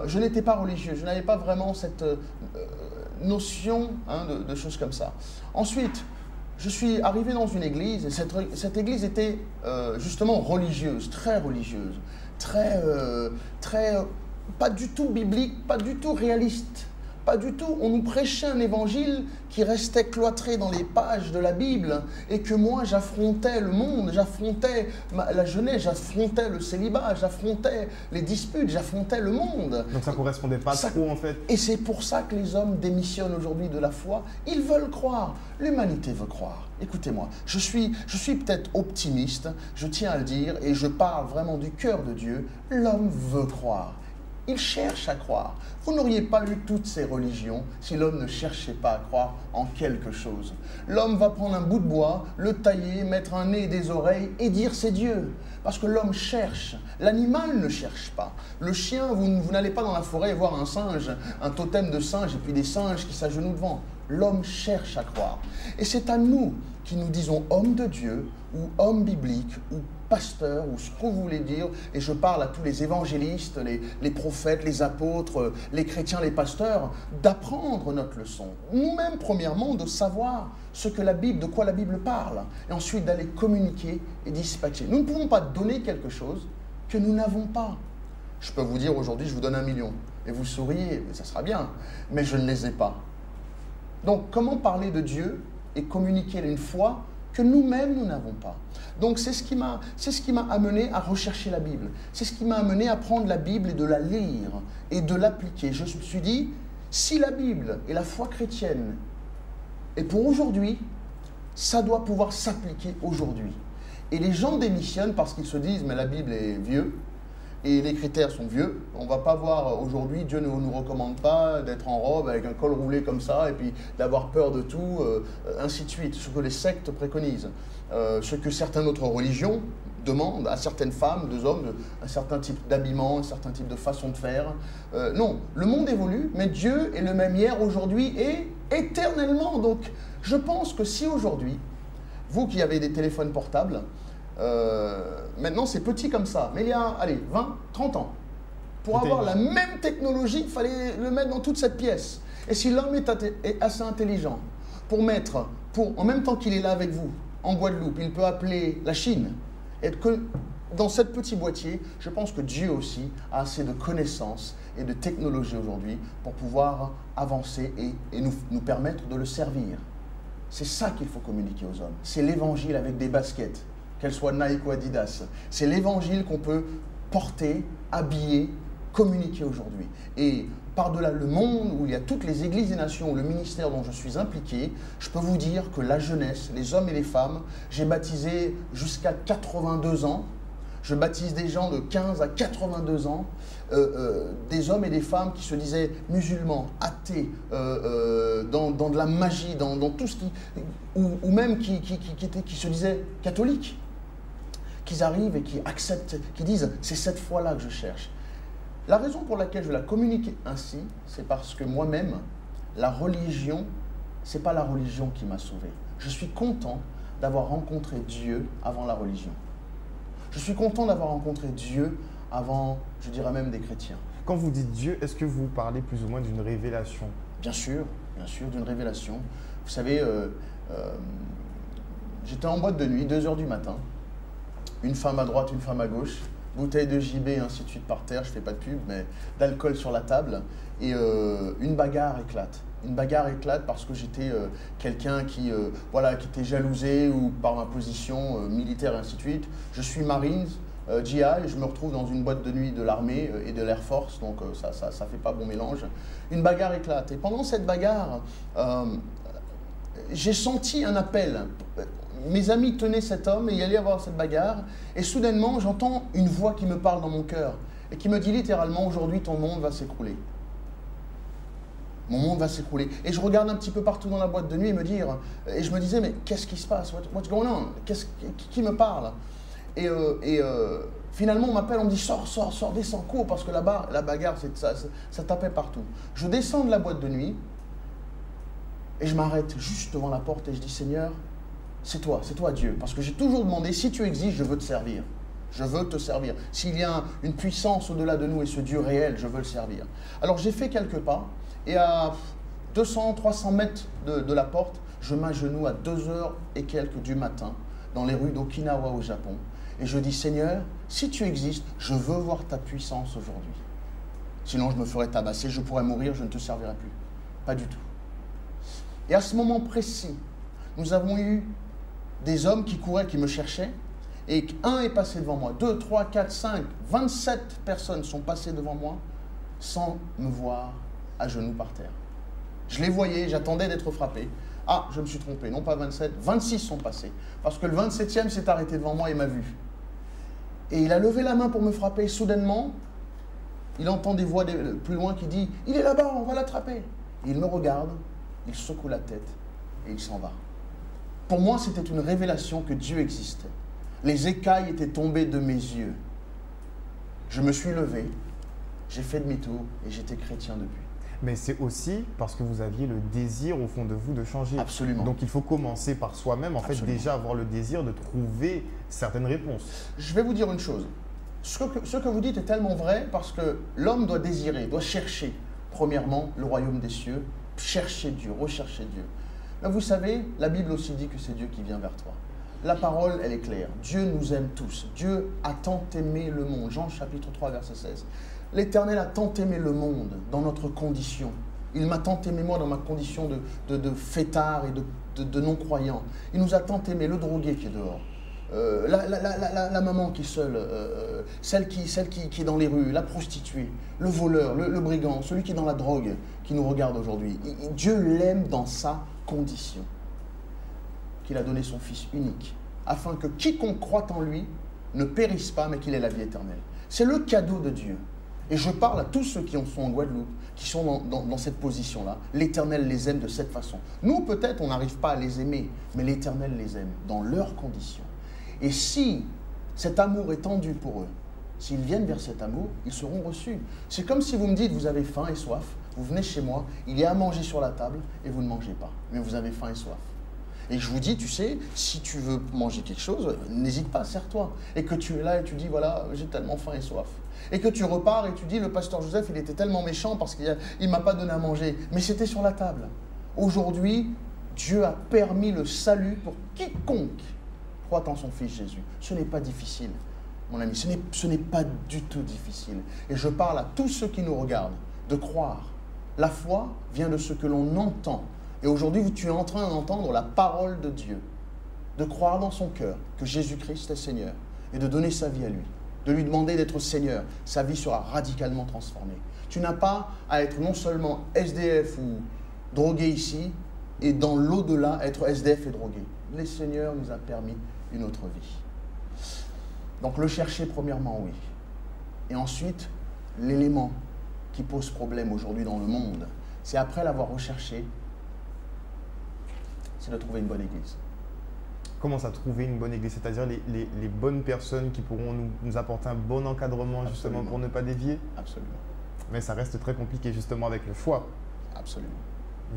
B: je n'étais pas religieux, je n'avais pas vraiment cette notion de choses comme ça. Ensuite, je suis arrivé dans une église et cette église était justement religieuse, très pas du tout biblique, pas du tout réaliste, pas du tout. On nous prêchait un évangile qui restait cloîtré dans les pages de la Bible et que moi j'affrontais le monde, j'affrontais la jeunesse, j'affrontais le célibat, j'affrontais les disputes, j'affrontais le monde.
A: Donc ça ne correspondait pas trop en fait.
B: Et c'est pour ça que les hommes démissionnent aujourd'hui de la foi. Ils veulent croire, l'humanité veut croire. Écoutez-moi, je suis peut-être optimiste, je tiens à le dire et je parle vraiment du cœur de Dieu. L'homme veut croire. il cherche à croire. Vous n'auriez pas eu toutes ces religions si l'homme ne cherchait pas à croire en quelque chose. L'homme va prendre un bout de bois, le tailler, mettre un nez et des oreilles et dire c'est Dieu. Parce que l'homme cherche. L'animal ne cherche pas. Le chien, vous n'allez pas dans la forêt voir un singe, un totem de singe et puis des singes qui s'agenouillent devant. L'homme cherche à croire. Et c'est à nous qui nous disons homme de Dieu ou homme biblique ou pasteur ou ce que vous voulez dire, et je parle à tous les évangélistes, les prophètes, les apôtres, les chrétiens, les pasteurs, d'apprendre notre leçon. Nous-mêmes, premièrement, de savoir ce que la Bible, de quoi la Bible parle, et ensuite d'aller communiquer et dispatcher. Nous ne pouvons pas donner quelque chose que nous n'avons pas. Je peux vous dire aujourd'hui, je vous donne 1 million, et vous souriez, ça sera bien, mais je ne les ai pas. Donc, comment parler de Dieu et communiquer une foi que nous-mêmes, nous n'avons pas. Donc, c'est ce qui m'a amené à rechercher la Bible. C'est ce qui m'a amené à prendre la Bible et de la lire et de l'appliquer. Je me suis dit, si la Bible et la foi chrétienne est pour aujourd'hui, ça doit pouvoir s'appliquer aujourd'hui. Et les gens démissionnent parce qu'ils se disent, mais la Bible est vieux, et les critères sont vieux. On ne va pas voir aujourd'hui, Dieu ne nous recommande pas d'être en robe avec un col roulé comme ça et puis d'avoir peur de tout, ainsi de suite. Ce que les sectes préconisent. Ce que certaines autres religions demandent à certaines femmes, deux hommes, un certain type d'habillement, un certain type de façon de faire. Non, le monde évolue, mais Dieu est le même hier, aujourd'hui et éternellement. Donc, je pense que si aujourd'hui, vous qui avez des téléphones portables, maintenant c'est petit comme ça, mais il y a, allez, 20, 30 ans, pour avoir la même technologie, il fallait le mettre dans toute cette pièce. Et si l'homme est assez intelligent en même temps qu'il est là avec vous, en Guadeloupe, il peut appeler la Chine, et que dans ce petit boîtier, je pense que Dieu aussi a assez de connaissances et de technologie aujourd'hui pour pouvoir avancer et nous permettre de le servir. C'est ça qu'il faut communiquer aux hommes. C'est l'évangile avec des baskets, qu'elles soient Nike ou Adidas. C'est l'évangile qu'on peut porter, habiller, communiquer aujourd'hui. Et par-delà le monde où il y a toutes les églises et nations, où le ministère dont je suis impliqué, je peux vous dire que la jeunesse, les hommes et les femmes, j'ai baptisé jusqu'à 82 ans. Je baptise des gens de 15 à 82 ans, des hommes et des femmes qui se disaient musulmans, athées, dans de la magie, dans tout ce qui... ou même qui se disaient catholiques, qu'ils arrivent et qui acceptent, qui disent « c'est cette foi-là que je cherche ». La raison pour laquelle je la communique ainsi, c'est parce que moi-même, la religion, ce n'est pas la religion qui m'a sauvé. Je suis content d'avoir rencontré Dieu avant la religion. Je suis content d'avoir rencontré Dieu avant, je dirais même, des chrétiens.
A: Quand vous dites Dieu, est-ce que vous parlez plus ou moins d'une révélation?
B: Bien sûr, d'une révélation. Vous savez, j'étais en boîte de nuit, 2 h du matin. Une femme à droite, une femme à gauche. Bouteille de JB et ainsi de suite par terre, je ne fais pas de pub, mais d'alcool sur la table. Et une bagarre éclate. Une bagarre éclate parce que j'étais quelqu'un qui était jalousé ou par ma position militaire et ainsi de suite. Je suis Marines, GI, et je me retrouve dans une boîte de nuit de l'armée et de l'Air Force, donc ça ne fait pas bon mélange. Une bagarre éclate. Et pendant cette bagarre, j'ai senti un appel. Mes amis tenaient cet homme et il allait y avoir cette bagarre. Et soudainement, j'entends une voix qui me parle dans mon cœur et qui me dit littéralement, aujourd'hui, ton monde va s'écrouler. Mon monde va s'écrouler. Et je regarde un petit peu partout dans la boîte de nuit et je me disais, mais qu'est-ce qui se passe? What's going on? Qui me parle? Et finalement, on m'appelle, on me dit, sors, descends, cours, parce que là-bas, la bagarre, ça tapait partout. Je descends de la boîte de nuit et je m'arrête juste devant la porte et je dis, Seigneur, c'est toi Dieu, parce que j'ai toujours demandé, si tu existes, je veux te servir. Je veux te servir. S'il y a une puissance au-delà de nous et ce Dieu réel, je veux le servir. Alors j'ai fait quelques pas, et à 200, 300 mètres de la porte, je m'agenouille à 2 h et quelques du matin, dans les rues d'Okinawa au Japon, et je dis, Seigneur, si tu existes, je veux voir ta puissance aujourd'hui. Sinon je me ferais tabasser, je pourrais mourir, je ne te servirai plus. Pas du tout. Et à ce moment précis, nous avons eu des hommes qui couraient, qui me cherchaient, et un est passé devant moi, 2, 3, 4, 5, 27 personnes sont passées devant moi sans me voir à genoux par terre. Je les voyais, j'attendais d'être frappé. Ah, je me suis trompé, non pas 27, 26 sont passés, parce que le 27e s'est arrêté devant moi et m'a vu. Et il a levé la main pour me frapper, et soudainement, Il entend des voix plus loin qui disent « Il est là-bas, on va l'attraper ». Il me regarde, il secoue la tête et il s'en va. Pour moi, c'était une révélation que Dieu existait. Les écailles étaient tombées de mes yeux. Je me suis levé, j'ai fait demi-tour et j'étais chrétien depuis.
A: Mais c'est aussi parce que vous aviez le désir au fond de vous de changer.
B: Absolument.
A: Donc il faut commencer par soi-même, en fait, déjà avoir le désir de trouver certaines réponses.
B: Je vais vous dire une chose. Ce que vous dites est tellement vrai parce que l'homme doit désirer, doit chercher, premièrement, le royaume des cieux, chercher Dieu, rechercher Dieu. Mais vous savez, la Bible aussi dit que c'est Dieu qui vient vers toi. La parole, elle est claire. Dieu nous aime tous. Dieu a tant aimé le monde. Jean chapitre 3, verset 16. L'Éternel a tant aimé le monde dans notre condition. Il m'a tant aimé moi dans ma condition de fêtard et de non-croyant. Il nous a tant aimé, le drogué qui est dehors. La maman qui est seule, celle qui est dans les rues, la prostituée, le voleur, le brigand, celui qui est dans la drogue, qui nous regarde aujourd'hui. Dieu l'aime dans sa condition, qu'il a donné son Fils unique, afin que quiconque croit en lui ne périsse pas, mais qu'il ait la vie éternelle. C'est le cadeau de Dieu. Et je parle à tous ceux qui sont en Guadeloupe, qui sont dans cette position-là. L'Éternel les aime de cette façon. Nous, peut-être, on n'arrive pas à les aimer, mais l'Éternel les aime dans leurs conditions. Et si cet amour est tendu pour eux, s'ils viennent vers cet amour, ils seront reçus. C'est comme si vous me dites, vous avez faim et soif, vous venez chez moi, il y a à manger sur la table et vous ne mangez pas, mais vous avez faim et soif. Et je vous dis, tu sais, si tu veux manger quelque chose, n'hésite pas, sers-toi. Et que tu es là et tu dis, voilà, j'ai tellement faim et soif. Et que tu repars et tu dis, le pasteur Joseph, il était tellement méchant parce qu'il ne m'a pas donné à manger. Mais c'était sur la table. Aujourd'hui, Dieu a permis le salut pour quiconque croit en son Fils Jésus. Ce n'est pas difficile, mon ami, ce n'est pas du tout difficile. Et je parle à tous ceux qui nous regardent de croire. La foi vient de ce que l'on entend. Et aujourd'hui, tu es en train d'entendre la parole de Dieu, de croire dans son cœur que Jésus-Christ est Seigneur et de donner sa vie à lui, de lui demander d'être Seigneur. Sa vie sera radicalement transformée. Tu n'as pas à être non seulement SDF ou drogué ici et dans l'au-delà être SDF et drogué. Le Seigneur nous a permis une autre vie. Donc le chercher premièrement, oui. Et ensuite, l'élément qui pose problème aujourd'hui dans le monde, c'est après l'avoir recherché, c'est de trouver une bonne église.
A: Comment ça, trouver une bonne église? C'est-à-dire les bonnes personnes qui pourront nous apporter un bon encadrement justement pour ne pas dévier?
B: Absolument.
A: Mais ça reste très compliqué justement avec le choix.
B: Absolument.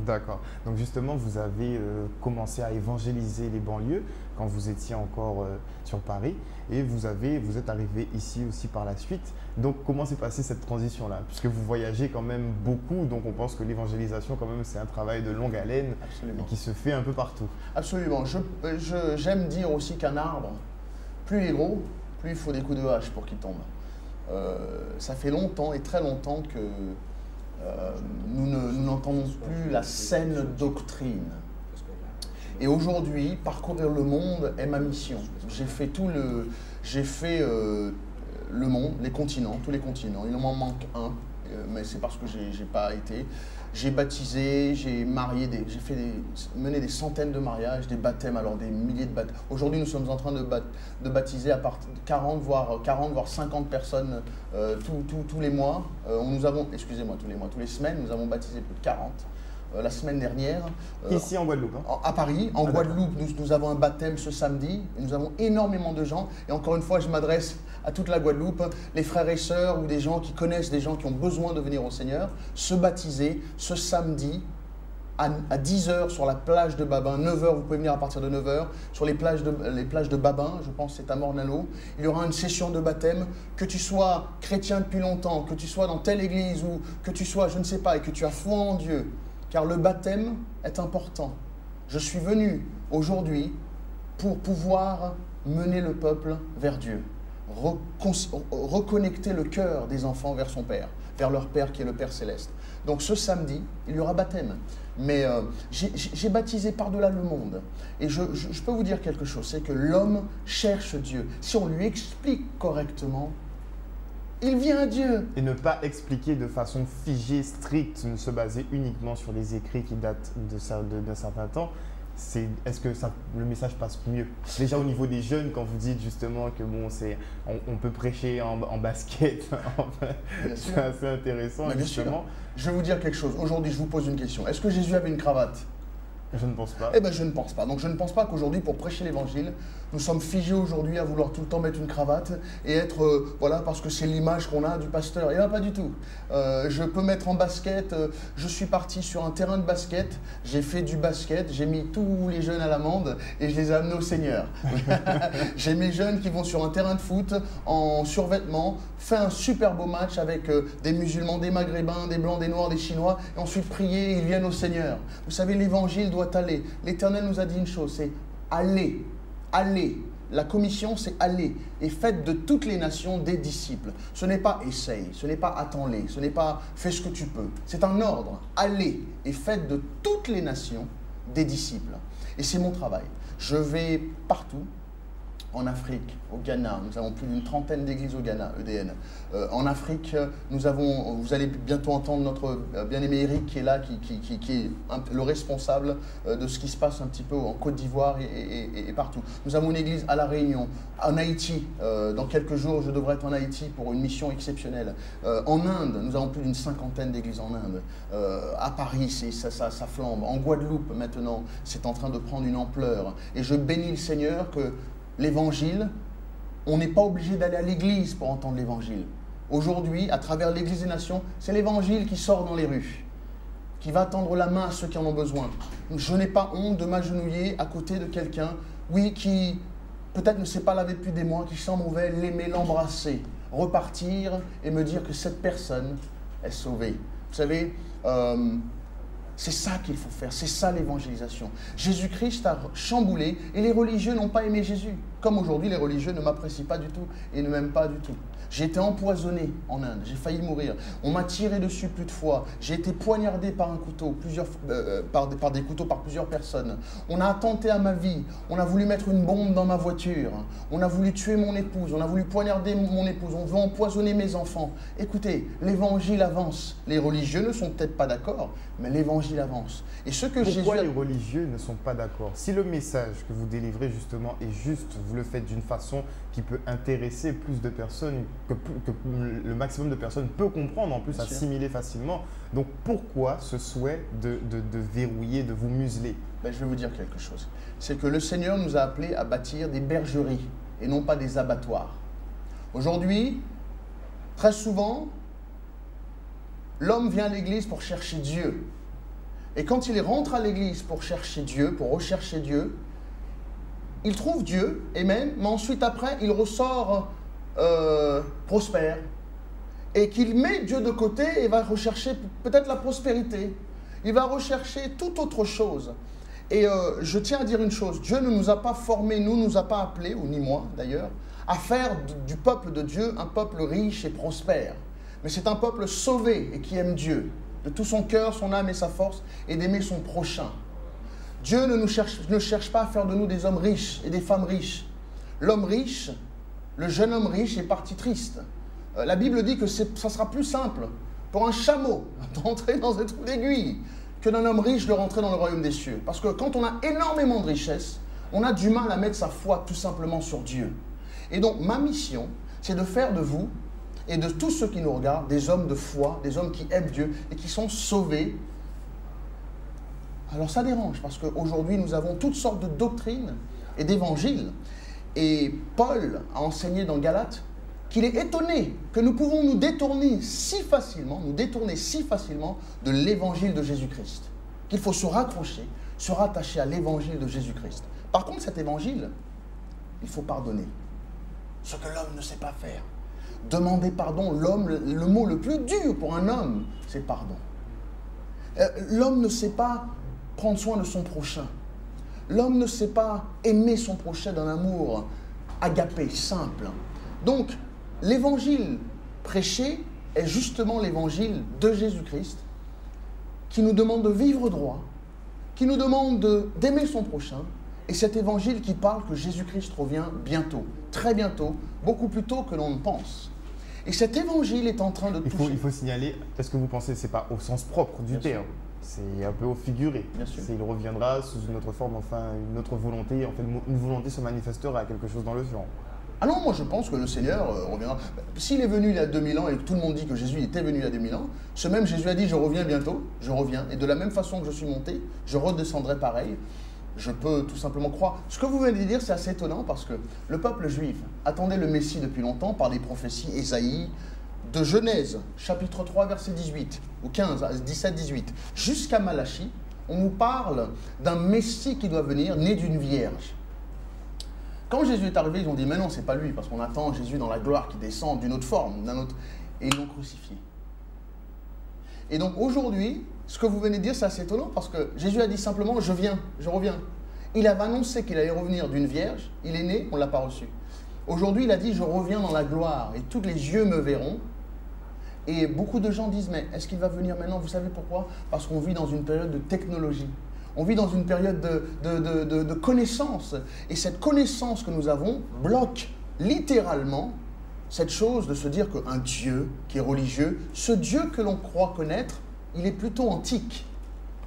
A: D'accord. Donc justement, vous avez commencé à évangéliser les banlieues quand vous étiez encore sur Paris et vous êtes arrivé ici aussi par la suite. Donc comment s'est passée cette transition-là? Puisque vous voyagez quand même beaucoup, donc on pense que l'évangélisation quand même c'est un travail de longue haleine.
B: Absolument.
A: Et qui se fait un peu partout.
B: Absolument. J'aime dire aussi qu'un arbre, plus il est gros, plus il faut des coups de hache pour qu'il tombe. Ça fait longtemps et très longtemps que nous n'entendons plus la saine doctrine. Et aujourd'hui, parcourir le monde est ma mission. J'ai fait le monde, les continents, tous les continents. Il m'en manque un, mais c'est parce que j'ai pas été. J'ai baptisé, j'ai marié, mené des centaines de mariages, des baptêmes, alors des milliers de baptêmes. Aujourd'hui, nous sommes en train de baptiser à partir de 40 voire 50 personnes tous les mois. Tous les semaines, nous avons baptisé plus de 40. La semaine dernière.
A: Ici en Guadeloupe.
B: À Paris, en Guadeloupe, nous avons un baptême ce samedi. Et nous avons énormément de gens. Et encore une fois, je m'adresse à toute la Guadeloupe, les frères et sœurs ou des gens qui connaissent des gens qui ont besoin de venir au Seigneur, se baptiser ce samedi à 10h sur la plage de Babin. 9h, vous pouvez venir à partir de 9h sur les plages de Babin, je pense que c'est à Mornalo. Il y aura une session de baptême. Que tu sois chrétien depuis longtemps, que tu sois dans telle église ou que tu sois, je ne sais pas, et que tu as foi en Dieu. Car le baptême est important. Je suis venu aujourd'hui pour pouvoir mener le peuple vers Dieu, reconnecter le cœur des enfants vers son Père, vers leur Père qui est le Père Céleste. Donc ce samedi, il y aura baptême. Mais j'ai baptisé par-delà le monde. Et je peux vous dire quelque chose, c'est que l'homme cherche Dieu. Si on lui explique correctement, il vient à Dieu.
A: Et ne pas expliquer de façon figée, stricte, ne se baser uniquement sur les écrits qui datent d'un certain temps, est-ce que le message passe mieux? Déjà au niveau des jeunes, quand vous dites justement que bon, on peut prêcher en basket, c'est assez intéressant.
B: Bien sûr. Je vais vous dire quelque chose. Aujourd'hui, je vous pose une question. Est-ce que Jésus avait une cravate?
A: Je ne pense pas.
B: Eh bien, je ne pense pas. Donc, je ne pense pas qu'aujourd'hui, pour prêcher l'évangile, nous sommes figés aujourd'hui à vouloir tout le temps mettre une cravate et être, voilà, parce que c'est l'image qu'on a du pasteur. Eh bien, pas du tout. Je peux mettre en basket. Je suis parti sur un terrain de basket. J'ai fait du basket. J'ai mis tous les jeunes à l'amende et je les ai amenés au Seigneur. J'ai mes jeunes qui vont sur un terrain de foot en survêtement, fait un super beau match avec des musulmans, des maghrébins, des blancs, des noirs, des chinois, et ensuite prier et ils viennent au Seigneur. Vous savez, l'évangile doit aller. L'Éternel nous a dit une chose, c'est aller, aller. La commission, c'est aller et faites de toutes les nations des disciples. Ce n'est pas essaye, ce n'est pas attends-les, ce n'est pas fais ce que tu peux. C'est un ordre. Allez et faites de toutes les nations des disciples. Et c'est mon travail. Je vais partout. En Afrique, au Ghana, nous avons plus d'une trentaine d'églises au Ghana, EDN. En Afrique, vous allez bientôt entendre notre bien-aimé Eric qui est là, qui est le responsable de ce qui se passe un petit peu en Côte d'Ivoire et partout. Nous avons une église à La Réunion, en Haïti. Dans quelques jours, je devrais être en Haïti pour une mission exceptionnelle. En Inde, nous avons plus d'une cinquantaine d'églises en Inde. À Paris, ça flambe. En Guadeloupe, maintenant, c'est en train de prendre une ampleur. Et je bénis le Seigneur que l'évangile, on n'est pas obligé d'aller à l'église pour entendre l'évangile. Aujourd'hui, à travers l'église des nations, c'est l'évangile qui sort dans les rues, qui va tendre la main à ceux qui en ont besoin. Je n'ai pas honte de m'agenouiller à côté de quelqu'un, oui, qui peut-être ne s'est pas lavé depuis des mois, qui sent mauvais, l'aimer, l'embrasser, repartir et me dire que cette personne est sauvée. Vous savez, c'est ça qu'il faut faire, c'est ça l'évangélisation. Jésus-Christ a chamboulé et les religieux n'ont pas aimé Jésus. Comme aujourd'hui, les religieux ne m'apprécient pas du tout et ne m'aiment pas du tout. J'ai été empoisonné en Inde, j'ai failli mourir. On m'a tiré dessus plus de fois. J'ai été poignardé par un couteau, par des couteaux par plusieurs personnes. On a attenté à ma vie. On a voulu mettre une bombe dans ma voiture. On a voulu tuer mon épouse. On a voulu poignarder mon épouse. On veut empoisonner mes enfants. Écoutez, l'évangile avance. Les religieux ne sont peut-être pas d'accord, mais l'évangile avance. Et ce que
A: Pourquoi les religieux ne sont pas d'accord? Si le message que vous délivrez justement est juste, vous le faites d'une façon qui peut intéresser plus de personnes, que le maximum de personnes peut comprendre, en plus assimiler facilement. Donc pourquoi ce souhait de verrouiller, de vous museler?
B: Je vais vous dire quelque chose. C'est que le Seigneur nous a appelés à bâtir des bergeries et non pas des abattoirs. Aujourd'hui, très souvent, l'homme vient à l'église pour chercher Dieu. Et quand il rentre à l'église pour chercher Dieu, pour rechercher Dieu, il trouve Dieu, amen, mais ensuite après, il ressort prospère. Et qu'il met Dieu de côté et va rechercher peut-être la prospérité. Il va rechercher toute autre chose. Et je tiens à dire une chose, Dieu ne nous a pas formés, nous a pas appelés, ou ni moi d'ailleurs, à faire du peuple de Dieu un peuple riche et prospère. Mais c'est un peuple sauvé et qui aime Dieu, de tout son cœur, son âme et sa force, et d'aimer son prochain. Dieu ne cherche pas à faire de nous des hommes riches et des femmes riches. L'homme riche, le jeune homme riche est parti triste. La Bible dit que ça sera plus simple pour un chameau d'entrer dans un trou d'aiguille que d'un homme riche de rentrer dans le royaume des cieux. Parce que quand on a énormément de richesses, on a du mal à mettre sa foi tout simplement sur Dieu. Et donc ma mission, c'est de faire de vous et de tous ceux qui nous regardent des hommes de foi, des hommes qui aiment Dieu et qui sont sauvés. Alors ça dérange parce qu'aujourd'hui nous avons toutes sortes de doctrines et d'évangiles. Et Paul a enseigné dans Galates qu'il est étonné que nous pouvons nous détourner si facilement de l'évangile de Jésus-Christ. Qu'il faut se raccrocher, se rattacher à l'évangile de Jésus-Christ. Par contre, cet évangile, il faut pardonner. Ce que l'homme ne sait pas faire. Demander pardon, le mot le plus dur pour un homme, c'est pardon. L'homme ne sait pas prendre soin de son prochain. L'homme ne sait pas aimer son prochain d'un amour agapé, simple. Donc, l'évangile prêché est justement l'évangile de Jésus-Christ qui nous demande de vivre droit, qui nous demande d'aimer son prochain, et cet évangile qui parle que Jésus-Christ revient bientôt, très bientôt, beaucoup plus tôt que l'on ne pense. Et cet évangile est en train de toucher...
A: Il faut signaler, est-ce que vous pensez que ce n'est pas au sens propre du terme? C'est un peu au figuré.
B: Bien sûr.
A: Il reviendra sous une autre forme, enfin une autre volonté. En fait, une volonté se manifestera à quelque chose dans le genre.
B: Ah non, moi je pense que le Seigneur reviendra. S'il est venu il y a 2000 ans et que tout le monde dit que Jésus était venu il y a 2000 ans, ce même Jésus a dit je reviens bientôt, je reviens. Et de la même façon que je suis monté, je redescendrai pareil. Je peux tout simplement croire. Ce que vous venez de dire, c'est assez étonnant parce que le peuple juif attendait le Messie depuis longtemps par des prophéties, Ésaïe, de Genèse, chapitre 3, verset 18, ou 15, 17, 18, jusqu'à Malachie, on nous parle d'un Messie qui doit venir, né d'une vierge. Quand Jésus est arrivé, ils ont dit, mais non, c'est pas lui, parce qu'on attend Jésus dans la gloire qui descend d'une autre forme, d'un autre... Et ils l'ont crucifié. Et donc aujourd'hui, ce que vous venez de dire, c'est assez étonnant, parce que Jésus a dit simplement, je viens, je reviens. Il avait annoncé qu'il allait revenir d'une vierge, il est né, on ne l'a pas reçu. Aujourd'hui, il a dit, je reviens dans la gloire, et tous les yeux me verront. Et beaucoup de gens disent, mais est-ce qu'il va venir maintenant? Vous savez pourquoi? Parce qu'on vit dans une période de technologie. On vit dans une période de connaissance. Et cette connaissance que nous avons bloque littéralement cette chose de se dire qu'un Dieu qui est religieux, ce Dieu que l'on croit connaître, il est plutôt antique.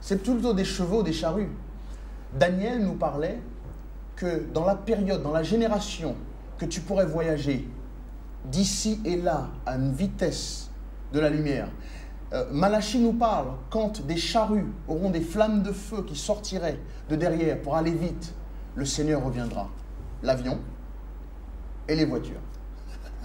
B: C'est plutôt des chevaux, des charrues. Daniel nous parlait que dans la période, dans la génération que tu pourrais voyager d'ici et là à une vitesse de la lumière, Malachie nous parle quand des charrues auront des flammes de feu qui sortiraient de derrière pour aller vite, le Seigneur reviendra. L'avion et les voitures.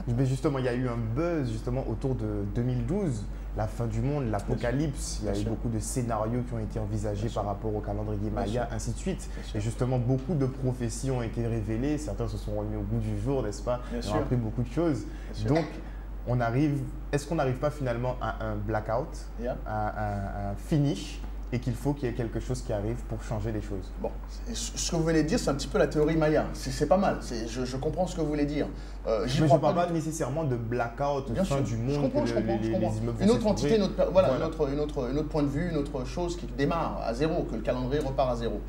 A: Mais justement, il y a eu un buzz justement autour de 2012, la fin du monde, l'apocalypse. Il y a eu beaucoup de scénarios qui ont été envisagés par rapport au calendrier Maya, ainsi de suite. Et justement, beaucoup de prophéties ont été révélées. Certains se sont remis au goût du jour, n'est-ce pas? Ils ont appris beaucoup de choses. Donc, on arrive, est-ce qu'on n'arrive pas finalement à un blackout, à un finish, et qu'il faut qu'il y ait quelque chose qui arrive pour changer les choses?
B: Bon, ce que vous venez de dire, c'est un petit peu la théorie Maya. C'est pas mal. Je comprends ce que vous voulez dire.
A: Mais je ne parle pas nécessairement de blackout, fin du monde,
B: je comprends.
A: Les immeubles
B: une autre entité, une autre point de vue, une autre chose qui démarre à zéro, que le calendrier repart à zéro.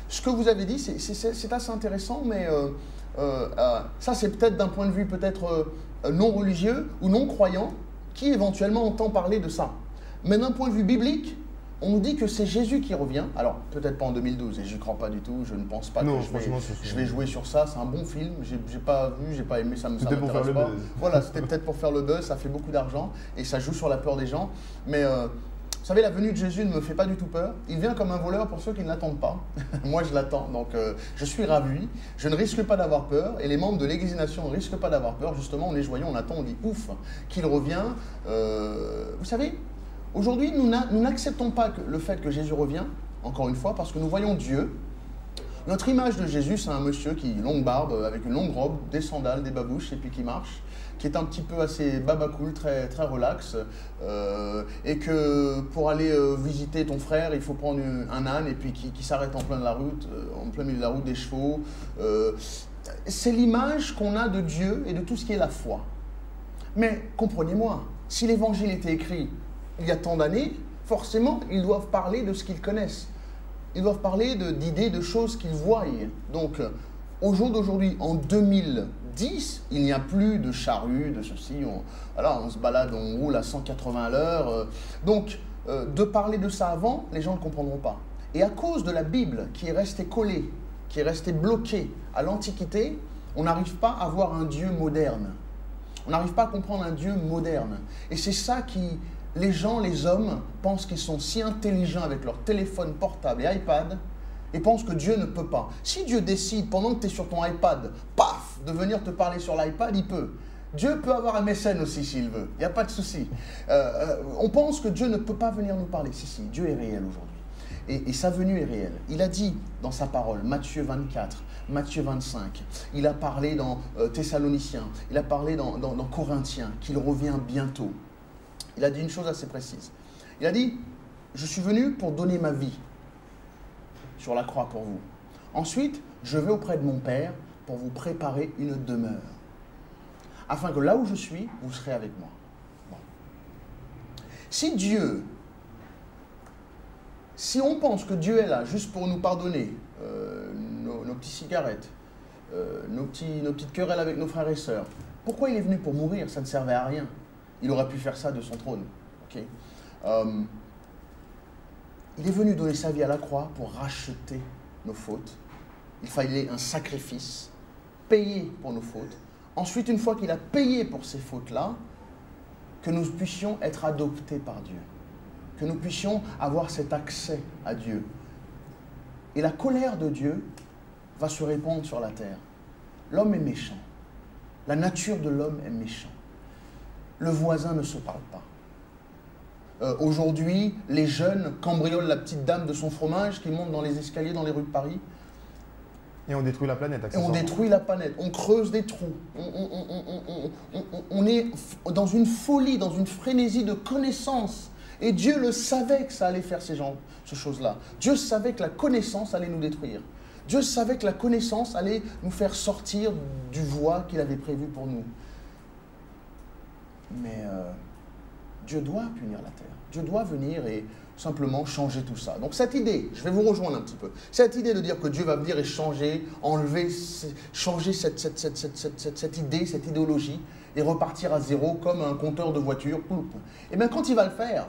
B: Ce que vous avez dit, c'est assez intéressant, mais ça, c'est peut-être d'un point de vue peut-être non religieux ou non croyant qui éventuellement entend parler de ça. Mais d'un point de vue biblique, on nous dit que c'est Jésus qui revient. Alors, peut-être pas en 2012, et je n'y crois pas du tout. Je ne pense pas que je vais jouer sur ça. C'est un bon film. J'ai pas vu, j'ai pas aimé, ça
A: m'intéresse pas. C'était pour faire le buzz.
B: Voilà, c'était peut-être pour faire le buzz. Ça fait beaucoup d'argent et ça joue sur la peur des gens. Mais vous savez, la venue de Jésus ne me fait pas du tout peur. Il vient comme un voleur pour ceux qui ne l'attendent pas. Moi, je l'attends. Donc, je suis ravi. Je ne risque pas d'avoir peur. Et les membres de l'Église des Nations ne risquent pas d'avoir peur. Justement, on les joyeux, on attend, on dit ouf, qu'il revient. Vous savez, aujourd'hui, nous n'acceptons pas le fait que Jésus revient, encore une fois, parce que nous voyons Dieu. Notre image de Jésus, c'est un monsieur qui a longue barbe, avec une longue robe, des sandales, des babouches, et puis qui marche, qui est un petit peu assez babacool, très, très relax, et que pour aller visiter ton frère, il faut prendre un âne, et puis qui s'arrête en plein milieu de la route, des chevaux. C'est l'image qu'on a de Dieu et de tout ce qui est la foi. Mais comprenez-moi, si l'évangile était écrit il y a tant d'années, forcément, ils doivent parler de ce qu'ils connaissent. Ils doivent parler d'idées, de choses qu'ils voient. Donc, au jour d'aujourd'hui, en 2010, il n'y a plus de charrues, de ceci. On se balade, on roule à 180 à l'heure. Donc, de parler de ça avant, les gens ne comprendront pas. Et à cause de la Bible qui est restée collée, qui est restée bloquée à l'Antiquité, on n'arrive pas à voir un Dieu moderne. On n'arrive pas à comprendre un Dieu moderne. Et c'est ça qui... Les gens, les hommes, pensent qu'ils sont si intelligents avec leur téléphone portable et iPad et pensent que Dieu ne peut pas. Si Dieu décide, pendant que tu es sur ton iPad, paf, de venir te parler sur l'iPad, il peut. Dieu peut avoir un mécène aussi s'il veut, il n'y a pas de souci. On pense que Dieu ne peut pas venir nous parler. Si, Dieu est réel aujourd'hui. Et sa venue est réelle. Il a dit dans sa parole, Matthieu 24, Matthieu 25, il a parlé dans Thessaloniciens, il a parlé dans Corinthiens, qu'il revient bientôt. Il a dit une chose assez précise. Il a dit, je suis venu pour donner ma vie sur la croix pour vous. Ensuite, je vais auprès de mon Père pour vous préparer une demeure. Afin que là où je suis, vous serez avec moi. Bon. Si on pense que Dieu est là juste pour nous pardonner nos petites cigarettes, nos petites querelles avec nos frères et sœurs, pourquoi il est venu pour mourir? Ça ne servait à rien. Il aurait pu faire ça de son trône. Okay. Il est venu donner sa vie à la croix pour racheter nos fautes. Il fallait un sacrifice, payer pour nos fautes. Ensuite, une fois qu'il a payé pour ces fautes-là, que nous puissions être adoptés par Dieu, que nous puissions avoir cet accès à Dieu. Et la colère de Dieu va se répandre sur la terre. L'homme est méchant. La nature de l'homme est méchant. Le voisin ne se parle pas. Aujourd'hui, les jeunes cambriolent la petite dame de son fromage qui monte dans les escaliers dans les rues de Paris.
A: Et on détruit la planète,
B: Et on détruit la planète, on creuse des trous. On est dans une folie, dans une frénésie de connaissance. Et Dieu le savait que ça allait faire ces choses-là. Dieu savait que la connaissance allait nous détruire. Dieu savait que la connaissance allait nous faire sortir du voie qu'il avait prévu pour nous. Mais Dieu doit punir la terre. Dieu doit venir et simplement changer tout ça. Donc cette idée, je vais vous rejoindre un petit peu, cette idée de dire que Dieu va venir et changer, changer cette idée, cette idéologie, et repartir à zéro comme un compteur de voitures, et bien quand il va le faire,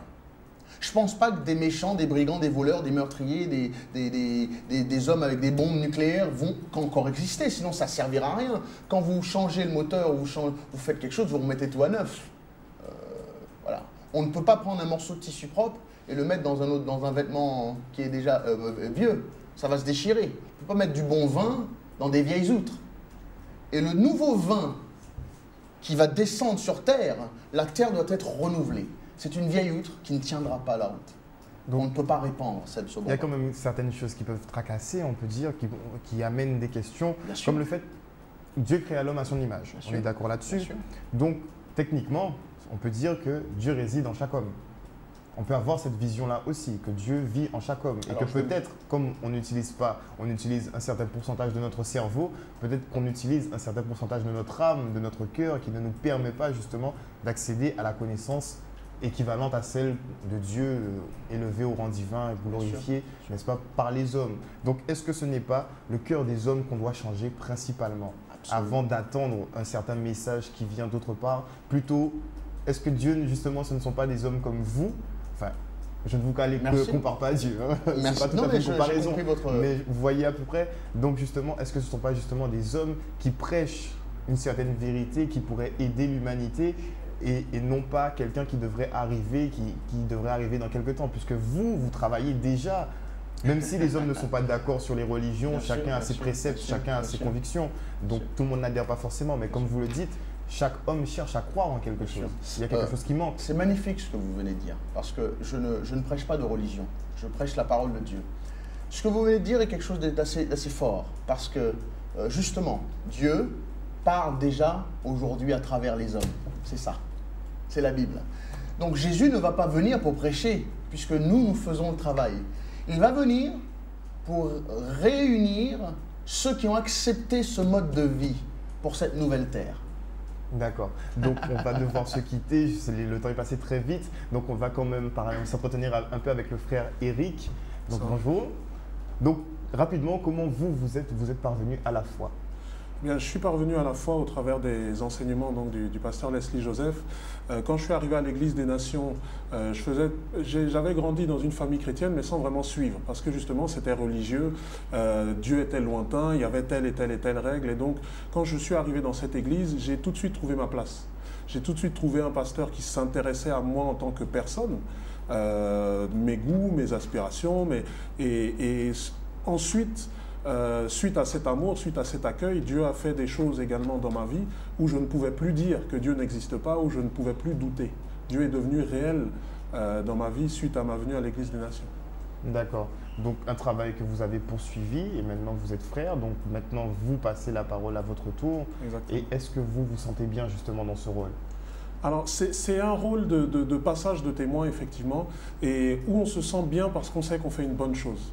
B: je ne pense pas que des méchants, des brigands, des voleurs, des meurtriers, des hommes avec des bombes nucléaires vont encore exister, sinon ça ne servira à rien. Quand vous changez le moteur, vous faites quelque chose, vous remettez tout à neuf. Voilà. On ne peut pas prendre un morceau de tissu propre et le mettre dans un vêtement qui est déjà vieux. Ça va se déchirer. On ne peut pas mettre du bon vin dans des vieilles outres. Et le nouveau vin qui va descendre sur terre, la terre doit être renouvelée. C'est une vieille outre qui ne tiendra pas la route. Donc on ne peut pas répandre cette seconde.
A: Il y a quand même certaines choses qui peuvent tracasser, on peut dire, qui amènent des questions, comme le fait que Dieu créa l'homme à son image. On est d'accord là-dessus. Donc techniquement, on peut dire que Dieu réside en chaque homme. On peut avoir cette vision-là aussi, que Dieu vit en chaque homme. Et que peut-être, comme on utilise un certain pourcentage de notre cerveau, peut-être qu'on utilise un certain pourcentage de notre âme, de notre cœur, qui ne nous permet pas justement d'accéder à la connaissance équivalente à celle de Dieu élevé au rang divin et glorifié, n'est-ce pas, par les hommes. Donc, est-ce que ce n'est pas le cœur des hommes qu'on doit changer principalement, avant d'attendre un certain message qui vient d'autre part? Plutôt, est-ce que Dieu, justement, ce ne sont pas des hommes comme vous? Enfin, je ne vous compare pas à Dieu, hein. C'est pas tout à fait une comparaison, mais vous voyez à peu près. Donc, justement, est-ce que ce ne sont pas justement des hommes qui prêchent une certaine vérité qui pourrait aider l'humanité et non pas quelqu'un qui devrait arriver, qui devrait arriver dans quelques temps, puisque vous travaillez déjà, même si les hommes ne sont pas d'accord sur les religions, chacun a ses préceptes, chacun a ses convictions, donc tout le monde n'adhère pas forcément, mais comme vous le dites, chaque homme cherche à croire en quelque chose. Il y a quelque chose qui manque.
B: C'est magnifique ce que vous venez de dire, parce que je ne prêche pas de religion, je prêche la parole de Dieu. Ce que vous venez de dire est quelque chose d'assez fort, parce que justement, Dieu parle déjà aujourd'hui à travers les hommes. C'est ça. C'est la Bible. Donc Jésus ne va pas venir pour prêcher, puisque nous faisons le travail. Il va venir pour réunir ceux qui ont accepté ce mode de vie pour cette nouvelle terre.
A: D'accord. Donc on va devoir se quitter, le temps est passé très vite, donc on va quand même s'entretenir un peu avec le frère Eric. Donc bonjour. Donc rapidement, comment vous êtes parvenu à la foi?
C: Bien, je suis parvenu à la foi au travers des enseignements donc, du pasteur Leslie Joseph. Quand je suis arrivé à l'Église des Nations, j'avais grandi dans une famille chrétienne, mais sans vraiment suivre, parce que justement c'était religieux, Dieu était lointain, il y avait telle et telle et telle règle. Et donc, quand je suis arrivé dans cette église, j'ai tout de suite trouvé ma place. J'ai tout de suite trouvé un pasteur qui s'intéressait à moi en tant que personne, mes goûts, mes aspirations, et ensuite, suite à cet amour, suite à cet accueil, Dieu a fait des choses également dans ma vie où je ne pouvais plus dire que Dieu n'existe pas, où je ne pouvais plus douter. Dieu est devenu réel dans ma vie suite à ma venue à l'Église des Nations.
A: D'accord. Donc un travail que vous avez poursuivi et maintenant vous êtes frère, donc maintenant vous passez la parole à votre tour.
C: Exactement.
A: Et est-ce que vous vous sentez bien justement dans ce rôle?
C: Alors c'est un rôle de passage de témoin effectivement, et où on se sent bien parce qu'on sait qu'on fait une bonne chose.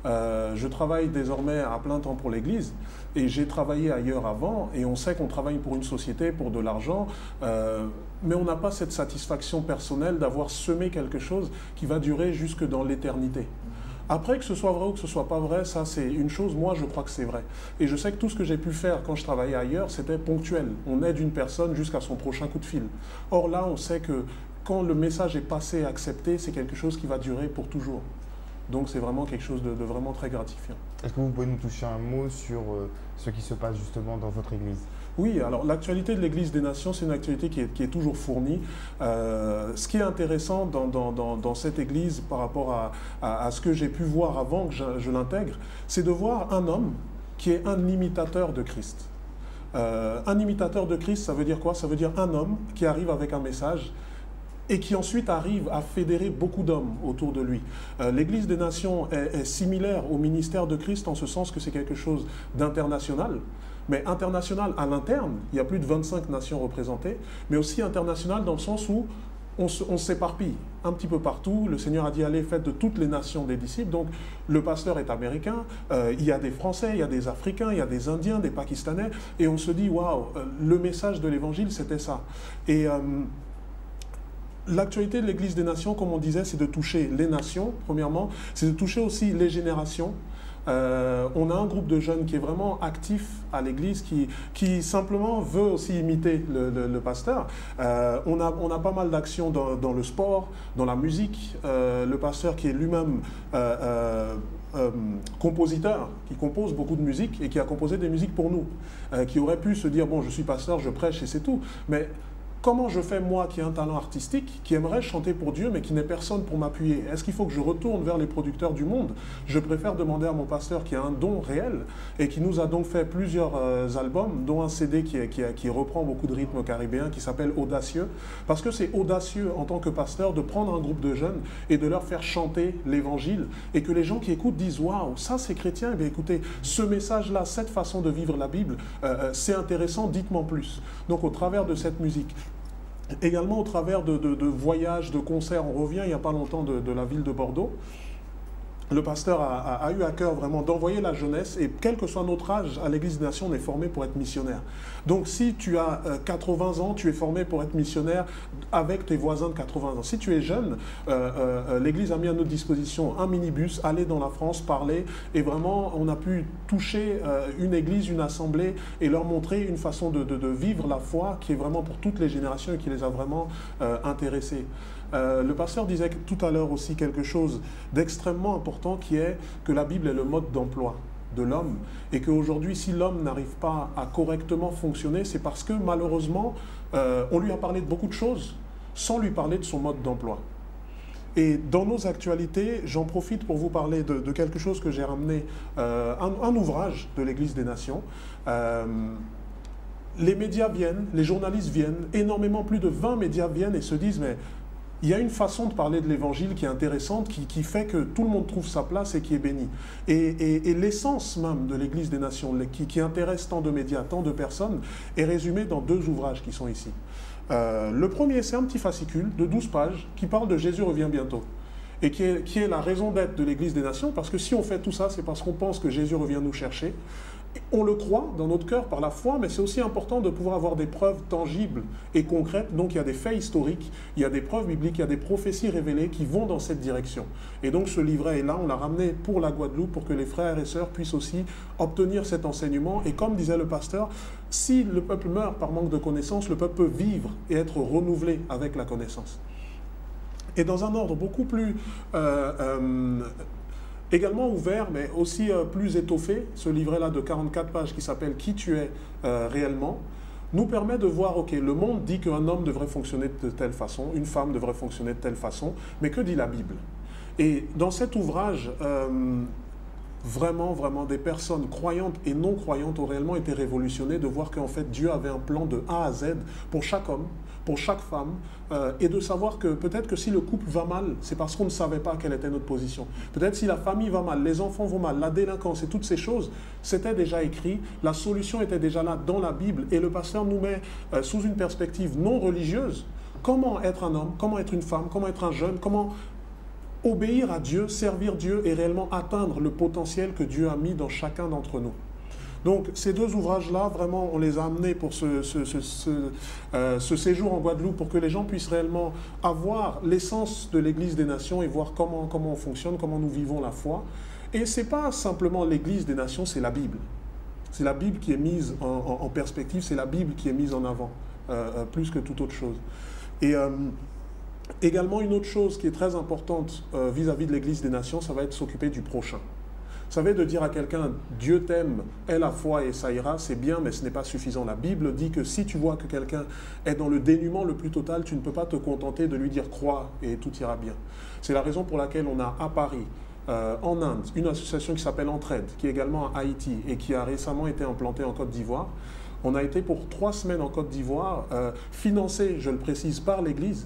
C: Je travaille désormais à plein temps pour l'Église et j'ai travaillé ailleurs avant, et on sait qu'on travaille pour une société, pour de l'argent, mais on n'a pas cette satisfaction personnelle d'avoir semé quelque chose qui va durer jusque dans l'éternité. Après, que ce soit vrai ou que ce soit pas vrai, ça c'est une chose, moi je crois que c'est vrai. Et je sais que tout ce que j'ai pu faire quand je travaillais ailleurs, c'était ponctuel. On aide une personne jusqu'à son prochain coup de fil. Or là, on sait que quand le message est passé et accepté, c'est quelque chose qui va durer pour toujours. Donc c'est vraiment quelque chose de vraiment très gratifiant.
A: Est-ce que vous pouvez nous toucher un mot sur ce qui se passe justement dans votre église?
C: Oui, alors l'actualité de l'Église des Nations, c'est une actualité qui est toujours fournie. Ce qui est intéressant dans cette Église par rapport à ce que j'ai pu voir avant que je l'intègre, c'est de voir un homme qui est un imitateur de Christ. Un imitateur de Christ, ça veut dire quoi? Ça veut dire un homme qui arrive avec un message et qui ensuite arrive à fédérer beaucoup d'hommes autour de lui. L'Église des Nations est similaire au ministère de Christ en ce sens que c'est quelque chose d'international, mais international à l'interne, il y a plus de 25 nations représentées, mais aussi international dans le sens où on s'éparpille un petit peu partout. Le Seigneur a dit, allez, faites de toutes les nations des disciples. Donc, le pasteur est américain, il y a des Français, il y a des Africains, il y a des Indiens, des Pakistanais, et on se dit, waouh, le message de l'Évangile, c'était ça. Et l'actualité de l'Église des Nations, comme on disait, c'est de toucher les nations, premièrement, c'est de toucher aussi les générations. On a un groupe de jeunes qui est vraiment actif à l'église, qui simplement veut aussi imiter le pasteur. On a pas mal d'actions dans le sport, dans la musique. Le pasteur qui est lui-même compositeur, qui compose beaucoup de musique et qui a composé des musiques pour nous, qui aurait pu se dire, bon, je suis pasteur, je prêche et c'est tout. Mais comment je fais, moi, qui ai un talent artistique, qui aimerais chanter pour Dieu, mais qui n'ai personne pour m'appuyer? Est-ce qu'il faut que je retourne vers les producteurs du monde? Je préfère demander à mon pasteur qui a un don réel et qui nous a donc fait plusieurs albums, dont un CD qui reprend beaucoup de rythmes caribéens, qui s'appelle Audacieux, parce que c'est audacieux en tant que pasteur de prendre un groupe de jeunes et de leur faire chanter l'Évangile, et que les gens qui écoutent disent, waouh, ça c'est chrétien, eh bien écoutez, ce message-là, cette façon de vivre la Bible, c'est intéressant, dites-moi plus. Donc au travers de cette musique, également au travers de voyages, de concerts. On revient il n'y a pas longtemps de la ville de Bordeaux. Le pasteur a eu à cœur vraiment d'envoyer la jeunesse, et quel que soit notre âge, à l'Église des Nations, on est formé pour être missionnaire. Donc si tu as 80 ans, tu es formé pour être missionnaire avec tes voisins de 80 ans. Si tu es jeune, l'Église a mis à notre disposition un minibus, aller dans la France, parler, et vraiment on a pu toucher une église, une assemblée, et leur montrer une façon de vivre la foi qui est vraiment pour toutes les générations et qui les a vraiment intéressés. Le pasteur disait tout à l'heure aussi quelque chose d'extrêmement important, qui est que la Bible est le mode d'emploi de l'homme, et qu'aujourd'hui, si l'homme n'arrive pas à correctement fonctionner, c'est parce que malheureusement, on lui a parlé de beaucoup de choses sans lui parler de son mode d'emploi. Et dans nos actualités, j'en profite pour vous parler de quelque chose que j'ai ramené, un ouvrage de l'Église des Nations. Les médias viennent, les journalistes viennent, énormément, plus de 20 médias viennent et se disent, mais il y a une façon de parler de l'Évangile qui est intéressante, qui fait que tout le monde trouve sa place et qui est béni. Et l'essence même de l'Église des Nations, qui intéresse tant de médias, tant de personnes, est résumée dans deux ouvrages qui sont ici. Le premier, c'est un petit fascicule de 12 pages qui parle de Jésus revient bientôt, et qui est la raison d'être de l'Église des Nations, parce que si on fait tout ça, c'est parce qu'on pense que Jésus revient nous chercher. On le croit dans notre cœur par la foi, mais c'est aussi important de pouvoir avoir des preuves tangibles et concrètes. Donc il y a des faits historiques, il y a des preuves bibliques, il y a des prophéties révélées qui vont dans cette direction. Et donc ce livret est là, on l'a ramené pour la Guadeloupe, pour que les frères et sœurs puissent aussi obtenir cet enseignement. Et comme disait le pasteur, si le peuple meurt par manque de connaissance, le peuple peut vivre et être renouvelé avec la connaissance. Et dans un ordre beaucoup plus également ouvert, mais aussi plus étoffé, ce livret-là de 44 pages qui s'appelle « Qui tu es réellement ?» nous permet de voir, ok, le monde dit qu'un homme devrait fonctionner de telle façon, une femme devrait fonctionner de telle façon, mais que dit la Bible? Et dans cet ouvrage, vraiment, des personnes croyantes et non croyantes ont réellement été révolutionnées de voir qu'en fait, Dieu avait un plan de A à Z pour chaque homme, pour chaque femme, et de savoir que peut-être que si le couple va mal, c'est parce qu'on ne savait pas quelle était notre position. Peut-être si la famille va mal, les enfants vont mal, la délinquance et toutes ces choses, c'était déjà écrit, la solution était déjà là dans la Bible, et le pasteur nous met sous une perspective non religieuse, comment être un homme, comment être une femme, comment être un jeune, comment obéir à Dieu, servir Dieu et réellement atteindre le potentiel que Dieu a mis dans chacun d'entre nous. Donc ces deux ouvrages-là, vraiment, on les a amenés pour ce séjour en Guadeloupe, pour que les gens puissent réellement avoir l'essence de l'Église des Nations et voir comment on fonctionne, comment nous vivons la foi. Et ce n'est pas simplement l'Église des Nations, c'est la Bible. C'est la Bible qui est mise en perspective, c'est la Bible qui est mise en avant, plus que toute autre chose. Et Également, une autre chose qui est très importante vis-à-vis de l'Église des Nations, ça va être s'occuper du prochain. Vous savez, de dire à quelqu'un « Dieu t'aime, aie la foi et ça ira », c'est bien, mais ce n'est pas suffisant. La Bible dit que si tu vois que quelqu'un est dans le dénuement le plus total, tu ne peux pas te contenter de lui dire « crois et tout ira bien ». C'est la raison pour laquelle on a à Paris, en Inde, une association qui s'appelle Entraide, qui est également à Haïti et qui a récemment été implantée en Côte d'Ivoire. On a été pour 3 semaines en Côte d'Ivoire, financé, je le précise, par l'Église.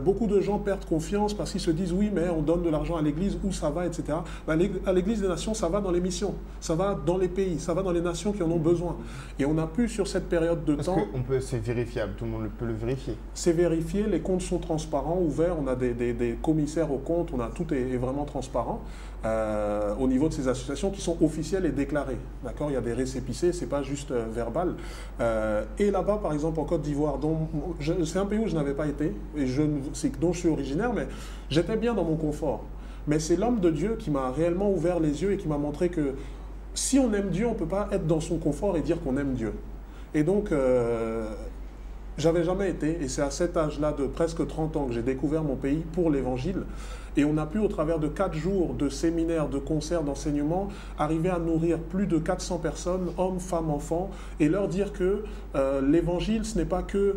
C: Beaucoup de gens perdent confiance parce qu'ils se disent oui, mais on donne de l'argent à l'Église, où ça va, etc. À l'Église des Nations, ça va dans les missions, ça va dans les pays, ça va dans les nations qui en ont besoin. Et on a pu, sur cette période de temps...
A: C'est vérifiable, tout le monde peut le vérifier.
C: C'est vérifié, les comptes sont transparents, ouverts, on a des commissaires aux comptes, tout est vraiment transparent au niveau de ces associations qui sont officielles et déclarées. D'accord, il y a des récépissés, ce n'est pas juste verbal. Et là-bas, par exemple, en Côte d'Ivoire, c'est un pays où je n'avais pas été, et dont je suis originaire, mais j'étais bien dans mon confort. Mais c'est l'homme de Dieu qui m'a réellement ouvert les yeux et qui m'a montré que si on aime Dieu, on ne peut pas être dans son confort et dire qu'on aime Dieu. Et donc, j'avais jamais été, et c'est à cet âge-là de presque 30 ans que j'ai découvert mon pays pour l'Évangile. Et on a pu, au travers de 4 jours de séminaires, de concerts, d'enseignements, arriver à nourrir plus de 400 personnes, hommes, femmes, enfants, et leur dire que l'Évangile, ce n'est pas que...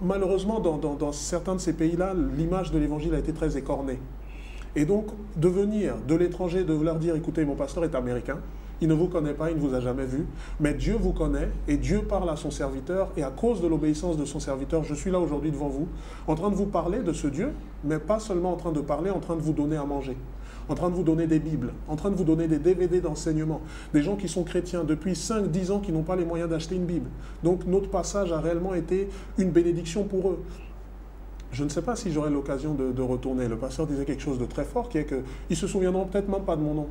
C: malheureusement, dans certains de ces pays-là, l'image de l'Évangile a été très écornée. Et donc, de venir de l'étranger, de leur dire, écoutez, mon pasteur est américain, il ne vous connaît pas, il ne vous a jamais vu, mais Dieu vous connaît et Dieu parle à son serviteur et à cause de l'obéissance de son serviteur, je suis là aujourd'hui devant vous, en train de vous parler de ce Dieu, mais pas seulement en train de parler, en train de vous donner à manger, en train de vous donner des Bibles, en train de vous donner des DVD d'enseignement, des gens qui sont chrétiens depuis 5-10 ans qui n'ont pas les moyens d'acheter une Bible. Donc notre passage a réellement été une bénédiction pour eux. Je ne sais pas si j'aurai l'occasion de retourner. Le pasteur disait quelque chose de très fort, qui est qu'ils ne se souviendront peut-être même pas de mon nom,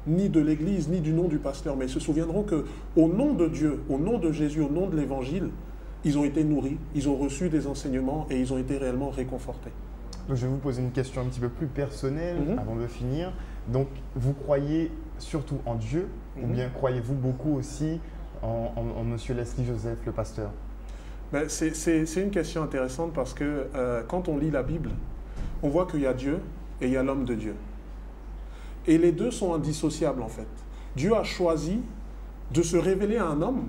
C: ni de l'Église, ni du nom du pasteur, mais ils se souviendront qu'au nom de Dieu, au nom de Jésus, au nom de l'Évangile, ils ont été nourris, ils ont reçu des enseignements et ils ont été réellement réconfortés.
A: Donc je vais vous poser une question un petit peu plus personnelle avant de finir. Donc vous croyez surtout en Dieu ou bien croyez-vous beaucoup aussi en Monsieur Leslie Joseph, le pasteur?
C: Ben, c'est une question intéressante parce que quand on lit la Bible, on voit qu'il y a Dieu et il y a l'homme de Dieu. Et les deux sont indissociables en fait. Dieu a choisi de se révéler à un homme,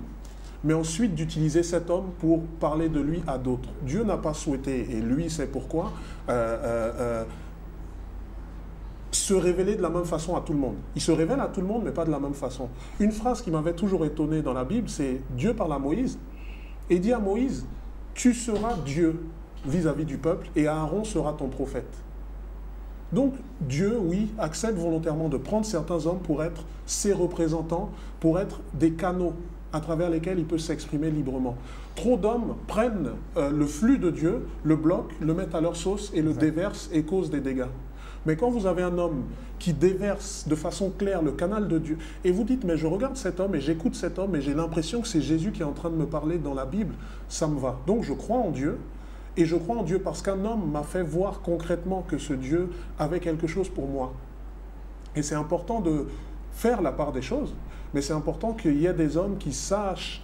C: mais ensuite d'utiliser cet homme pour parler de lui à d'autres. Dieu n'a pas souhaité, et lui sait pourquoi, se révéler de la même façon à tout le monde. Il se révèle à tout le monde, mais pas de la même façon. Une phrase qui m'avait toujours étonné dans la Bible, c'est Dieu parle à Moïse, et dit à Moïse, tu seras Dieu vis-à-vis du peuple, et Aaron sera ton prophète. Donc Dieu, oui, accepte volontairement de prendre certains hommes pour être ses représentants, pour être des canaux à travers lesquels il peut s'exprimer librement. Trop d'hommes prennent le flux de Dieu, le bloquent, le mettent à leur sauce et le déversent et causent des dégâts. Mais quand vous avez un homme qui déverse de façon claire le canal de Dieu, et vous dites, mais je regarde cet homme et j'écoute cet homme et j'ai l'impression que c'est Jésus qui est en train de me parler dans la Bible, ça me va. Donc je crois en Dieu. Et je crois en Dieu parce qu'un homme m'a fait voir concrètement que ce Dieu avait quelque chose pour moi. Et c'est important de faire la part des choses, mais c'est important qu'il y ait des hommes qui sachent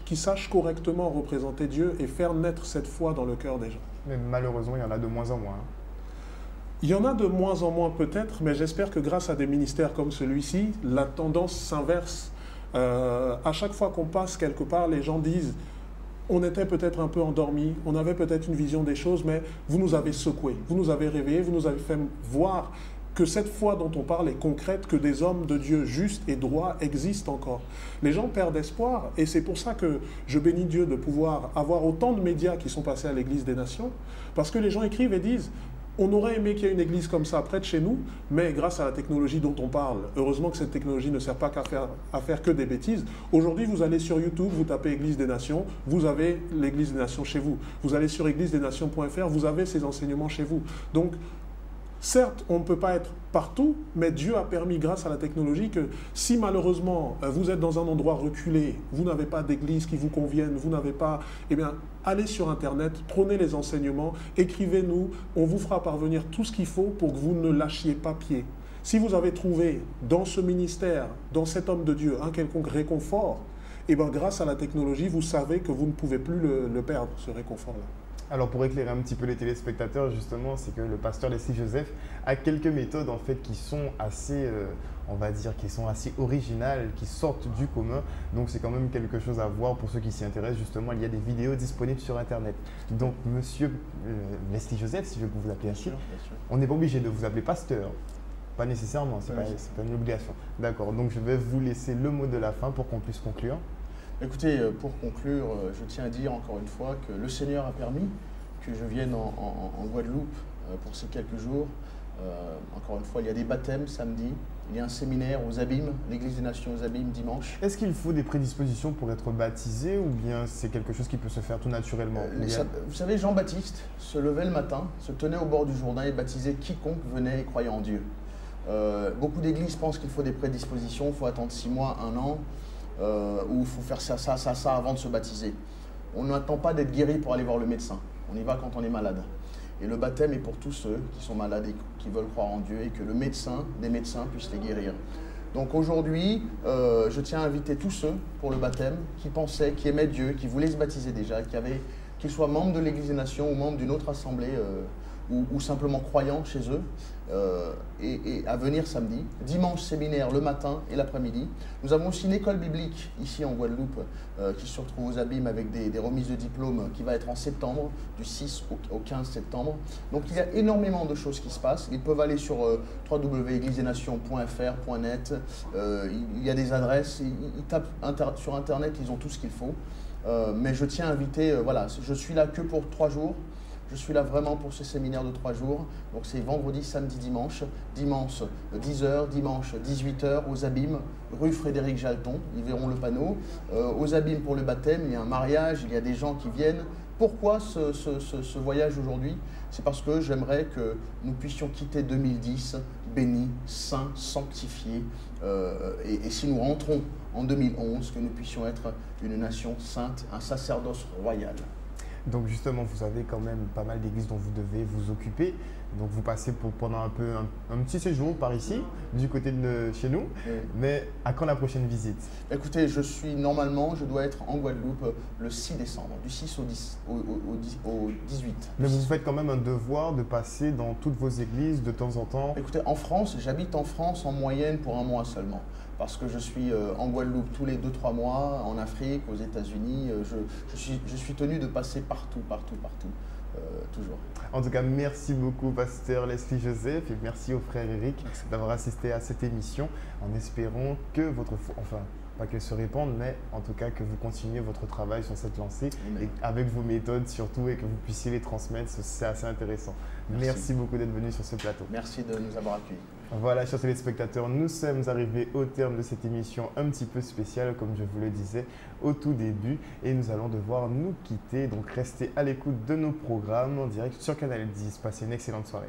C: correctement représenter Dieu et faire naître cette foi dans le cœur des gens.
A: Mais malheureusement, il y en a de moins en moins.
C: Il y en a de moins en moins peut-être, mais j'espère que grâce à des ministères comme celui-ci, la tendance s'inverse. À chaque fois qu'on passe quelque part, les gens disent... On était peut-être un peu endormis, on avait peut-être une vision des choses, mais vous nous avez secoués, vous nous avez réveillés, vous nous avez fait voir que cette foi dont on parle est concrète, que des hommes de Dieu justes et droits existent encore. Les gens perdent espoir et c'est pour ça que je bénis Dieu de pouvoir avoir autant de médias qui sont passés à l'Église des Nations, parce que les gens écrivent et disent on aurait aimé qu'il y ait une église comme ça près de chez nous, mais grâce à la technologie dont on parle, heureusement que cette technologie ne sert pas à faire que des bêtises. Aujourd'hui, vous allez sur YouTube, vous tapez Église des Nations, vous avez l'Église des Nations chez vous. Vous allez sur églisedesnations.fr, vous avez ces enseignements chez vous. Donc, certes, on ne peut pas être partout, mais Dieu a permis, grâce à la technologie, que si malheureusement vous êtes dans un endroit reculé, vous n'avez pas d'église qui vous convienne, vous n'avez pas... Eh bien, allez sur Internet, prenez les enseignements, écrivez-nous, on vous fera parvenir tout ce qu'il faut pour que vous ne lâchiez pas pied. Si vous avez trouvé dans ce ministère, dans cet homme de Dieu, un quelconque réconfort, eh bien, grâce à la technologie, vous savez que vous ne pouvez plus le perdre, ce réconfort-là.
A: Alors pour éclairer un petit peu les téléspectateurs, justement, c'est que le pasteur Leslie Joseph a quelques méthodes en fait qui sont assez, on va dire, qui sont assez originales, qui sortent du commun. Donc c'est quand même quelque chose à voir pour ceux qui s'y intéressent. Justement, il y a des vidéos disponibles sur Internet. Donc Monsieur Leslie Joseph, si je peux vous appeler ainsi,
B: Bien sûr.
A: on n'est pas obligé de vous appeler pasteur. Pas nécessairement, c'est pas une obligation. D'accord, donc je vais vous laisser le mot de la fin pour qu'on puisse conclure.
B: Écoutez, pour conclure, je tiens à dire encore une fois que le Seigneur a permis que je vienne en Guadeloupe pour ces quelques jours. Encore une fois, il y a des baptêmes samedi, il y a un séminaire aux Abîmes, l'Église des Nations aux Abîmes dimanche.
A: Est-ce qu'il faut des prédispositions pour être baptisé ou bien c'est quelque chose qui peut se faire tout naturellement?
B: Vous savez, Jean-Baptiste se levait le matin, se tenait au bord du Jourdain et baptisait quiconque venait et croyait en Dieu. Beaucoup d'églises pensent qu'il faut des prédispositions, il faut attendre 6 mois, 1 an, ou il faut faire ça avant de se baptiser. On n'attend pas d'être guéri pour aller voir le médecin. On y va quand on est malade. Et le baptême est pour tous ceux qui sont malades et qui veulent croire en Dieu et que le médecin, des médecins puissent les guérir. Donc aujourd'hui, je tiens à inviter tous ceux pour le baptême qui pensaient, qui aimaient Dieu, qui voulaient se baptiser déjà, qu'ils soient membres de l'Église des Nations ou membres d'une autre assemblée ou simplement croyants chez eux, et à venir samedi. Dimanche, séminaire le matin et l'après-midi. Nous avons aussi une école biblique ici en Guadeloupe qui se retrouve aux Abîmes avec des remises de diplômes qui va être en septembre, du 6 au 15 septembre. Donc il y a énormément de choses qui se passent. Ils peuvent aller sur www.églisedesnations.fr.net. Il y a des adresses, ils tapent sur Internet, ils ont tout ce qu'il faut. Mais je tiens à inviter, voilà, je suis là que pour 3 jours. Je suis là vraiment pour ce séminaire de 3 jours. Donc c'est vendredi, samedi, dimanche. Dimanche 10h, dimanche 18h aux Abîmes, rue Frédéric Jalton. Ils verront le panneau. Aux Abîmes pour le baptême, il y a un mariage, il y a des gens qui viennent. Pourquoi ce voyage aujourd'hui? C'est parce que j'aimerais que nous puissions quitter 2010 bénis, saints, sanctifiés. Et si nous rentrons en 2011, que nous puissions être une nation sainte, un sacerdoce royal.
A: Donc justement, vous avez quand même pas mal d'églises dont vous devez vous occuper. Donc vous passez pendant un petit séjour par ici, du côté de chez nous.
B: Oui.
A: Mais à quand la prochaine visite?
B: Écoutez, je dois être en Guadeloupe le 6 décembre, du 6 au 18.
A: Mais vous faites quand même un devoir de passer dans toutes vos églises de temps en temps.
B: Écoutez, en France, j'habite en France en moyenne pour 1 mois seulement. Parce que je suis en Guadeloupe tous les 2-3 mois, en Afrique, aux États-Unis. Je suis tenu de passer partout, toujours.
A: En tout cas, merci beaucoup, pasteur Leslie Joseph, et merci au frère Eric d'avoir assisté à cette émission, en espérant que votre foi, enfin, pas qu'elle se répande, mais en tout cas que vous continuez votre travail sur cette lancée, et avec vos méthodes surtout, et que vous puissiez les transmettre, c'est assez intéressant. Merci beaucoup d'être venu sur ce plateau.
B: Merci de nous avoir accueillis.
A: Voilà, chers téléspectateurs, nous sommes arrivés au terme de cette émission un petit peu spéciale, comme je vous le disais au tout début, et nous allons devoir nous quitter. Donc restez à l'écoute de nos programmes en direct sur Canal 10. Passez une excellente soirée.